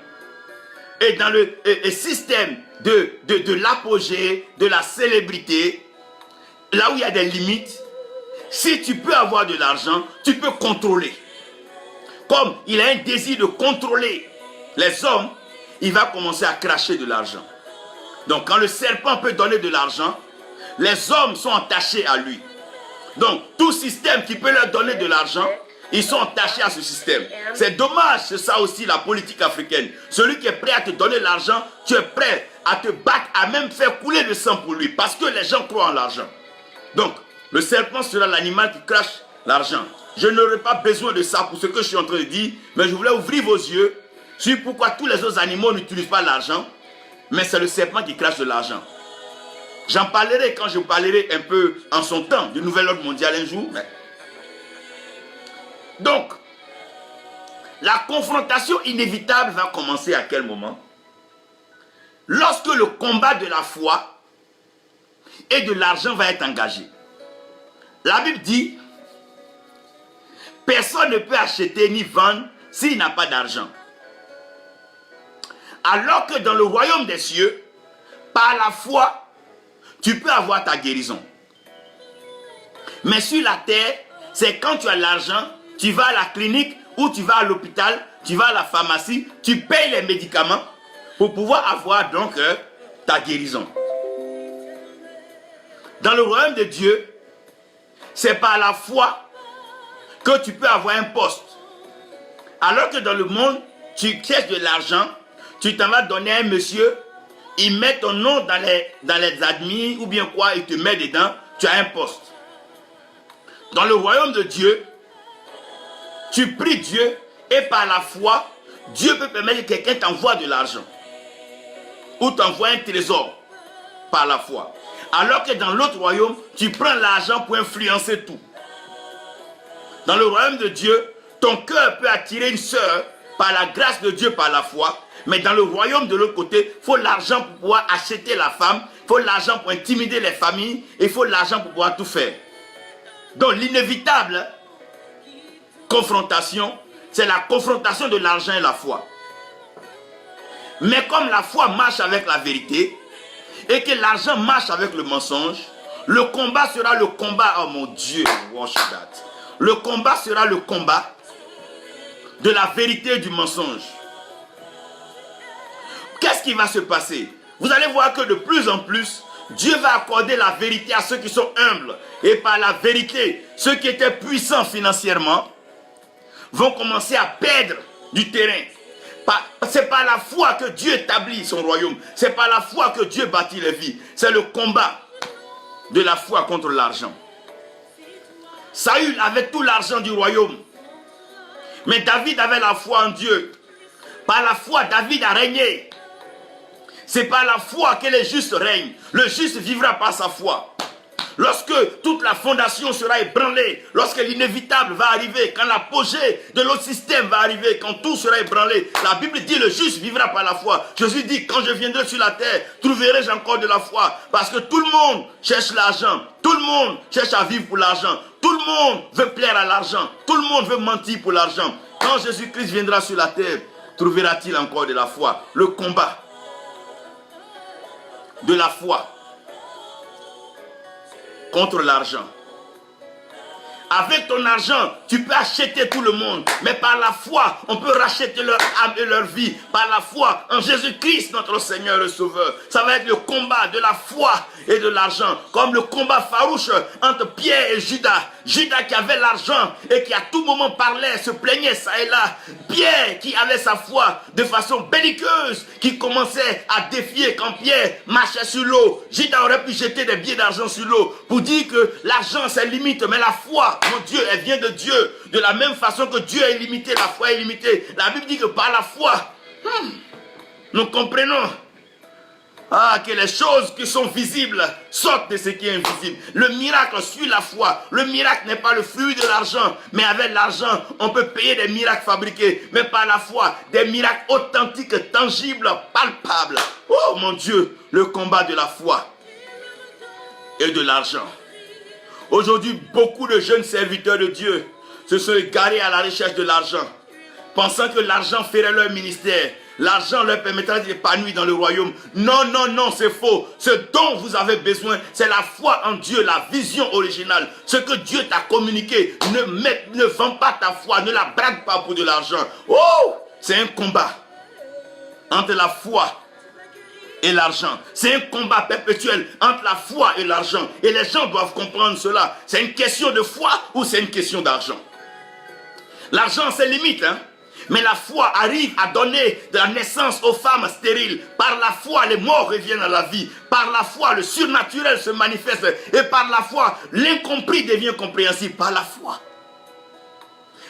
et dans le système de l'apogée, de la célébrité, là où il y a des limites, si tu peux avoir de l'argent, tu peux contrôler. Comme il a un désir de contrôler les hommes, il va commencer à cracher de l'argent. Donc quand le serpent peut donner de l'argent, les hommes sont attachés à lui. Donc tout système qui peut leur donner de l'argent, ils sont attachés à ce système. C'est dommage, c'est ça aussi la politique africaine. Celui qui est prêt à te donner l'argent, tu es prêt à te battre, à même faire couler le sang pour lui. Parce que les gens croient en l'argent. Donc le serpent sera l'animal qui crache l'argent. Je n'aurai pas besoin de ça pour ce que je suis en train de dire, mais je voulais ouvrir vos yeux sur pourquoi tous les autres animaux n'utilisent pas l'argent, mais c'est le serpent qui crache de l'argent. J'en parlerai quand je vous parlerai un peu en son temps du nouvel ordre mondial un jour. Donc, la confrontation inévitable va commencer à quel moment? Lorsque le combat de la foi et de l'argent va être engagé. La Bible dit, personne ne peut acheter ni vendre s'il n'a pas d'argent. Alors que dans le royaume des cieux, par la foi, tu peux avoir ta guérison. Mais sur la terre, c'est quand tu as l'argent, tu vas à la clinique ou tu vas à l'hôpital, tu vas à la pharmacie, tu payes les médicaments pour pouvoir avoir donc ta guérison. Dans le royaume de Dieu, c'est par la foi que tu peux avoir un poste. Alors que dans le monde, tu cherches de l'argent, tu t'en vas donner à un monsieur, il met ton nom dans les admis ou bien quoi, il te met dedans, tu as un poste. Dans le royaume de Dieu, tu pries Dieu et par la foi, Dieu peut permettre que quelqu'un t'envoie de l'argent ou t'envoie un trésor par la foi. Alors que dans l'autre royaume, tu prends l'argent pour influencer tout. Dans le royaume de Dieu, ton cœur peut attirer une sœur par la grâce de Dieu, par la foi. Mais dans le royaume de l'autre côté, il faut l'argent pour pouvoir acheter la femme, il faut l'argent pour intimider les familles, et il faut l'argent pour pouvoir tout faire. Donc l'inévitable confrontation, c'est la confrontation de l'argent et la foi. Mais comme la foi marche avec la vérité, et que l'argent marche avec le mensonge, le combat sera le combat, oh mon Dieu, watch that. Le combat sera le combat de la vérité et du mensonge. Qu'est-ce qui va se passer? Vous allez voir que de plus en plus, Dieu va accorder la vérité à ceux qui sont humbles. Et par la vérité, ceux qui étaient puissants financièrement vont commencer à perdre du terrain. C'est par la foi que Dieu établit son royaume. C'est par la foi que Dieu bâtit les vies. C'est le combat de la foi contre l'argent. Saül avait tout l'argent du royaume. Mais David avait la foi en Dieu. Par la foi, David a régné. C'est par la foi que les justes règnent. Le juste vivra par sa foi. Lorsque toute la fondation sera ébranlée, lorsque l'inévitable va arriver, quand l'apogée de l'autre système va arriver, quand tout sera ébranlé, la Bible dit le juste vivra par la foi. Jésus dit, quand je viendrai sur la terre, trouverai-je encore de la foi? Parce que tout le monde cherche l'argent, tout le monde cherche à vivre pour l'argent, tout le monde veut plaire à l'argent, tout le monde veut mentir pour l'argent. Quand Jésus-Christ viendra sur la terre, trouvera-t-il encore de la foi? Le combat de la foi contre l'argent. Avec ton argent, tu peux acheter tout le monde. Mais par la foi, on peut racheter leur âme et leur vie. Par la foi en Jésus-Christ, notre Seigneur et Sauveur. Ça va être le combat de la foi et de l'argent. Comme le combat farouche entre Pierre et Judas. Judas qui avait l'argent et qui à tout moment parlait, se plaignait ça et là. Pierre qui avait sa foi de façon belliqueuse, qui commençait à défier quand Pierre marchait sur l'eau. Judas aurait pu jeter des billets d'argent sur l'eau pour dire que l'argent c'est limite, mais la foi, mon Dieu, elle vient de Dieu. De la même façon que Dieu est illimité, la foi est illimitée. La Bible dit que par la foi, nous comprenons que les choses qui sont visibles sortent de ce qui est invisible. Le miracle suit la foi. Le miracle n'est pas le fruit de l'argent. Mais avec l'argent, on peut payer des miracles fabriqués. Mais par la foi, des miracles authentiques, tangibles, palpables. Oh mon Dieu, le combat de la foi et de l'argent. Aujourd'hui, beaucoup de jeunes serviteurs de Dieu se sont égarés à la recherche de l'argent, pensant que l'argent ferait leur ministère. L'argent leur permettra d'épanouir dans le royaume. Non, non, non, c'est faux. Ce dont vous avez besoin, c'est la foi en Dieu, la vision originale. Ce que Dieu t'a communiqué, ne vends pas ta foi, ne la braque pas pour de l'argent. Oh, c'est un combat entre la foi et l'argent. C'est un combat perpétuel entre la foi et l'argent. Et les gens doivent comprendre cela. C'est une question de foi ou c'est une question d'argent? L'argent, c'est limite, hein? Mais la foi arrive à donner de la naissance aux femmes stériles. Par la foi, les morts reviennent à la vie. Par la foi, le surnaturel se manifeste. Et par la foi, l'incompris devient compréhensible. Par la foi.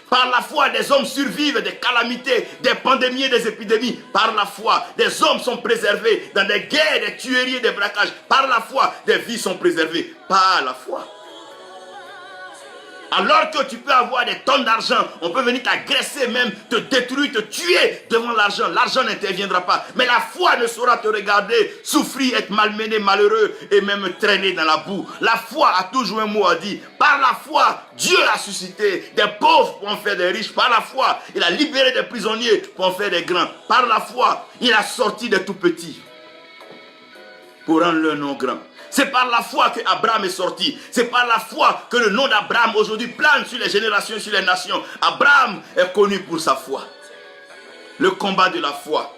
Par la foi, des hommes survivent des calamités, des pandémies, des épidémies. Par la foi, des hommes sont préservés dans des guerres, des tueries, des braquages. Par la foi, des vies sont préservées. Par la foi. Alors que tu peux avoir des tonnes d'argent, on peut venir t'agresser même, te détruire, te tuer devant l'argent. L'argent n'interviendra pas. Mais la foi ne saura te regarder, souffrir, être malmené, malheureux et même traîner dans la boue. La foi a toujours un mot à dire. Par la foi, Dieu a suscité des pauvres pour en faire des riches. Par la foi, il a libéré des prisonniers pour en faire des grands. Par la foi, il a sorti des tout petits pour rendre leur nom grand. C'est par la foi que Abraham est sorti. C'est par la foi que le nom d'Abraham aujourd'hui plane sur les générations, sur les nations. Abraham est connu pour sa foi. Le combat de la foi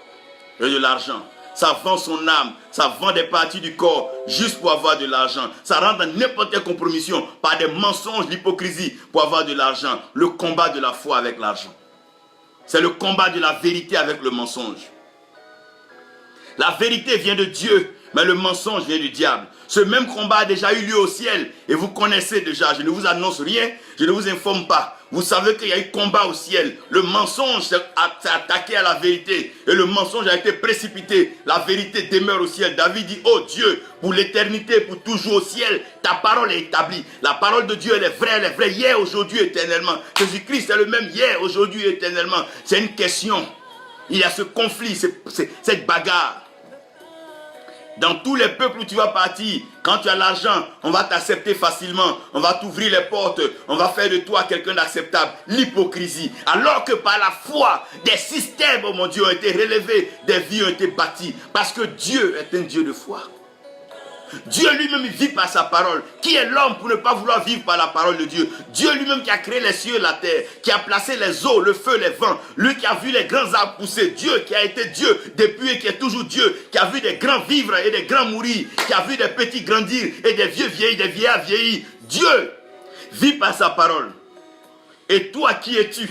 et de l'argent. Ça vend son âme, ça vend des parties du corps juste pour avoir de l'argent. Ça rentre dans n'importe quelle compromission par des mensonges, l'hypocrisie pour avoir de l'argent. Le combat de la foi avec l'argent. C'est le combat de la vérité avec le mensonge. La vérité vient de Dieu, mais le mensonge vient du diable. Ce même combat a déjà eu lieu au ciel et vous connaissez déjà. Je ne vous annonce rien, je ne vous informe pas. Vous savez qu'il y a eu combat au ciel. Le mensonge s'est attaqué à la vérité et le mensonge a été précipité. La vérité demeure au ciel. David dit, oh Dieu, pour l'éternité, pour toujours au ciel, ta parole est établie. La parole de Dieu, elle est vraie hier, aujourd'hui, éternellement. Jésus-Christ est le même hier, aujourd'hui, éternellement. C'est une question. Il y a ce conflit, cette bagarre. Dans tous les peuples où tu vas partir, quand tu as l'argent, on va t'accepter facilement. On va t'ouvrir les portes. On va faire de toi quelqu'un d'acceptable. L'hypocrisie. Alors que par la foi, des systèmes, oh mon Dieu, ont été relevés. Des vies ont été bâties. Parce que Dieu est un Dieu de foi. Dieu lui-même vit par sa parole. Qui est l'homme pour ne pas vouloir vivre par la parole de Dieu? Dieu lui-même qui a créé les cieux et la terre, qui a placé les eaux, le feu, les vents, lui qui a vu les grands arbres pousser, Dieu qui a été Dieu depuis et qui est toujours Dieu, qui a vu des grands vivre et des grands mourir, qui a vu des petits grandir et des vieux vieillir, des vieillards vieillir. Dieu vit par sa parole. Et toi, qui es-tu?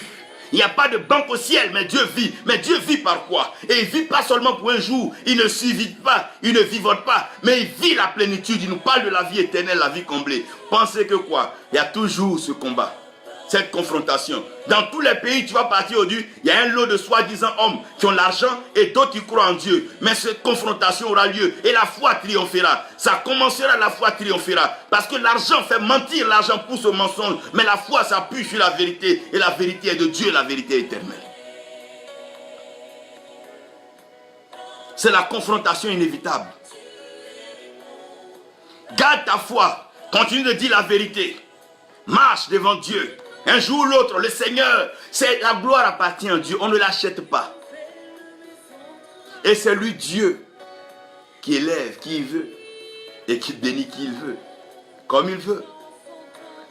Il n'y a pas de banque au ciel, mais Dieu vit. Mais Dieu vit par quoi? Et il vit pas seulement pour un jour. Il ne survit pas, il ne vivote pas, mais il vit la plénitude. Il nous parle de la vie éternelle, la vie comblée. Pensez que quoi? Il y a toujours ce combat, cette confrontation. Dans tous les pays, tu vas partir aujourd'hui, il y a un lot de soi-disant hommes qui ont l'argent et d'autres qui croient en Dieu. Mais cette confrontation aura lieu et la foi triomphera. Ça commencera, la foi triomphera. Parce que l'argent fait mentir, l'argent pousse au mensonge. Mais la foi s'appuie sur la vérité. Et la vérité est de Dieu, la vérité éternelle. C'est la confrontation inévitable. Garde ta foi. Continue de dire la vérité. Marche devant Dieu. Un jour ou l'autre, le Seigneur, la gloire appartient à Dieu. On ne l'achète pas. Et c'est lui, Dieu, qui élève qui il veut et qui bénit qui il veut, comme il veut.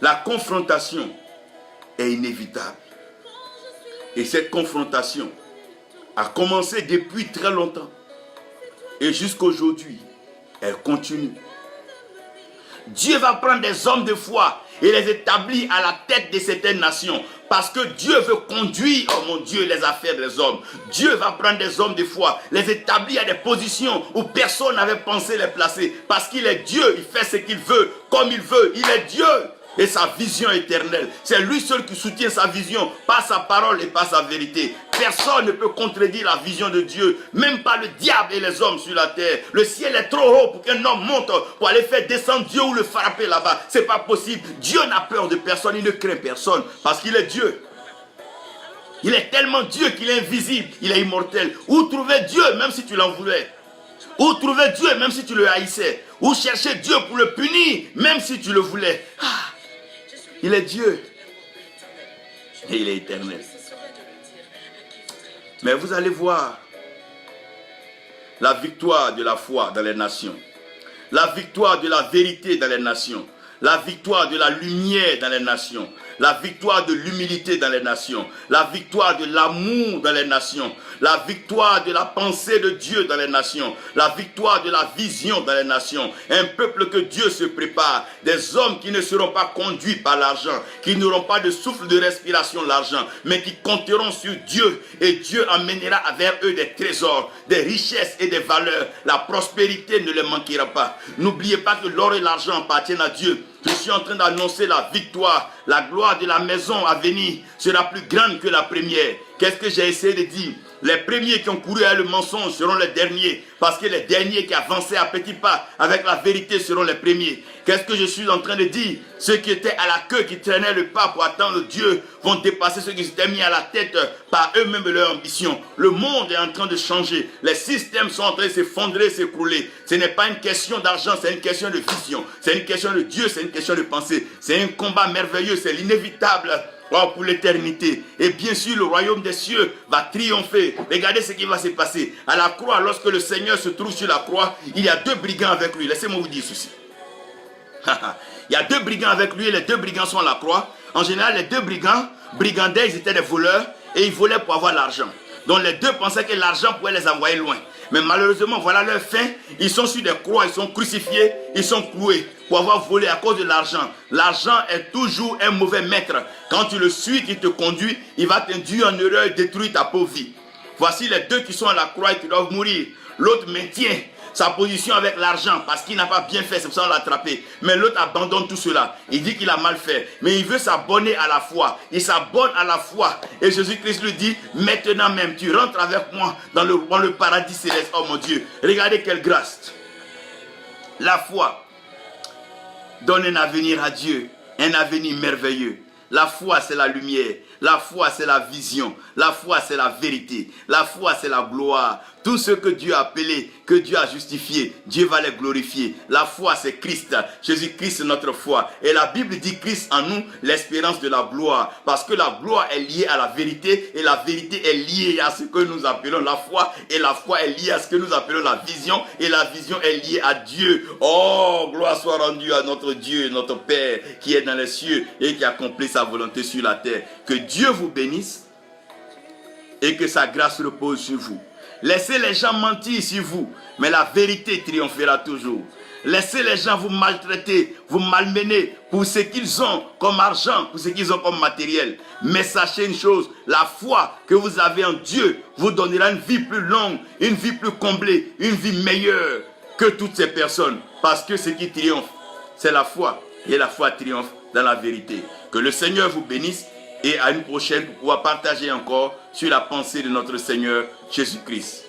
La confrontation est inévitable. Et cette confrontation a commencé depuis très longtemps. Et jusqu'aujourd'hui, elle continue. Dieu va prendre des hommes de foi et les établir à la tête de certaines nations. Parce que Dieu veut conduire, oh mon Dieu, les affaires des hommes. Dieu va prendre des hommes de foi, les établir à des positions où personne n'avait pensé les placer. Parce qu'il est Dieu, il fait ce qu'il veut, comme il veut. Il est Dieu et sa vision éternelle. C'est lui seul qui soutient sa vision par sa parole et par sa vérité. Personne ne peut contredire la vision de Dieu, même pas le diable et les hommes sur la terre. Le ciel est trop haut pour qu'un homme monte pour aller faire descendre Dieu ou le frapper là-bas. C'est pas possible. Dieu n'a peur de personne, il ne craint personne parce qu'il est Dieu. Il est tellement Dieu qu'il est invisible, il est immortel. Où trouver Dieu même si tu l'en voulais? Où trouver Dieu même si tu le haïssais? Où chercher Dieu pour le punir même si tu le voulais? Il est Dieu et il est éternel. Mais vous allez voir la victoire de la foi dans les nations, la victoire de la vérité dans les nations, la victoire de la lumière dans les nations, la victoire de l'humilité dans les nations, la victoire de l'amour dans les nations, la victoire de la pensée de Dieu dans les nations, la victoire de la vision dans les nations. Un peuple que Dieu se prépare, des hommes qui ne seront pas conduits par l'argent, qui n'auront pas de souffle de respiration l'argent, mais qui compteront sur Dieu et Dieu amènera vers eux des trésors, des richesses et des valeurs. La prospérité ne les manquera pas. N'oubliez pas que l'or et l'argent appartiennent à Dieu. Je suis en train d'annoncer la victoire. La gloire de la maison à venir sera plus grande que la première. Qu'est-ce que j'ai essayé de dire? Les premiers qui ont couru à le mensonge seront les derniers. Parce que les derniers qui avançaient à petits pas avec la vérité seront les premiers. Qu'est-ce que je suis en train de dire? Ceux qui étaient à la queue, qui traînaient le pas pour attendre Dieu, vont dépasser ceux qui s'étaient mis à la tête par eux-mêmes leur ambition. Le monde est en train de changer. Les systèmes sont en train de s'effondrer, s'écrouler. Ce n'est pas une question d'argent, c'est une question de vision. C'est une question de Dieu, c'est une question de pensée. C'est un combat merveilleux, c'est l'inévitable. Oh, pour l'éternité. Et bien sûr, le royaume des cieux va triompher. Regardez ce qui va se passer. À la croix, lorsque le Seigneur se trouve sur la croix, il y a deux brigands avec lui. Laissez-moi vous dire ceci. Il y a deux brigands avec lui et les deux brigands sont à la croix. En général, les deux brigands brigandaient, ils étaient des voleurs et ils volaient pour avoir l'argent. Donc les deux pensaient que l'argent pouvait les envoyer loin. Mais malheureusement, voilà leur fin. Ils sont sur des croix, ils sont crucifiés, ils sont cloués pour avoir volé à cause de l'argent. L'argent est toujours un mauvais maître. Quand tu le suis, qu'il te conduit, il va t'induire en erreur et détruire ta pauvre vie. Voici les deux qui sont à la croix et qui doivent mourir. L'autre maintient sa position avec l'argent parce qu'il n'a pas bien fait, c'est pour ça qu'on l'a attrapé. Mais l'autre abandonne tout cela. Il dit qu'il a mal fait. Mais il veut s'abonner à la foi. Il s'abonne à la foi. Et Jésus-Christ lui dit, maintenant même, tu rentres avec moi dans le paradis céleste. Oh mon Dieu, regardez quelle grâce. La foi donne un avenir à Dieu, un avenir merveilleux. La foi, c'est la lumière. La foi, c'est la vision. La foi, c'est la vérité. La foi, c'est la gloire. Tout ce que Dieu a appelé, que Dieu a justifié, Dieu va les glorifier. La foi, c'est Christ. Jésus-Christ, c'est notre foi. Et la Bible dit Christ en nous, l'espérance de la gloire. Parce que la gloire est liée à la vérité et la vérité est liée à ce que nous appelons la foi. Et la foi est liée à ce que nous appelons la vision. Et la vision est liée à Dieu. Oh, gloire soit rendue à notre Dieu, notre Père qui est dans les cieux et qui accomplit sa volonté sur la terre. Que Dieu vous bénisse et que sa grâce repose sur vous. Laissez les gens mentir sur vous, mais la vérité triomphera toujours. Laissez les gens vous maltraiter, vous malmener pour ce qu'ils ont comme argent, pour ce qu'ils ont comme matériel. Mais sachez une chose, la foi que vous avez en Dieu vous donnera une vie plus longue, une vie plus comblée, une vie meilleure que toutes ces personnes. Parce que ce qui triomphe, c'est la foi. Et la foi triomphe dans la vérité. Que le Seigneur vous bénisse. Et à une prochaine pour pouvoir partager encore sur la pensée de notre Seigneur Jésus-Christ.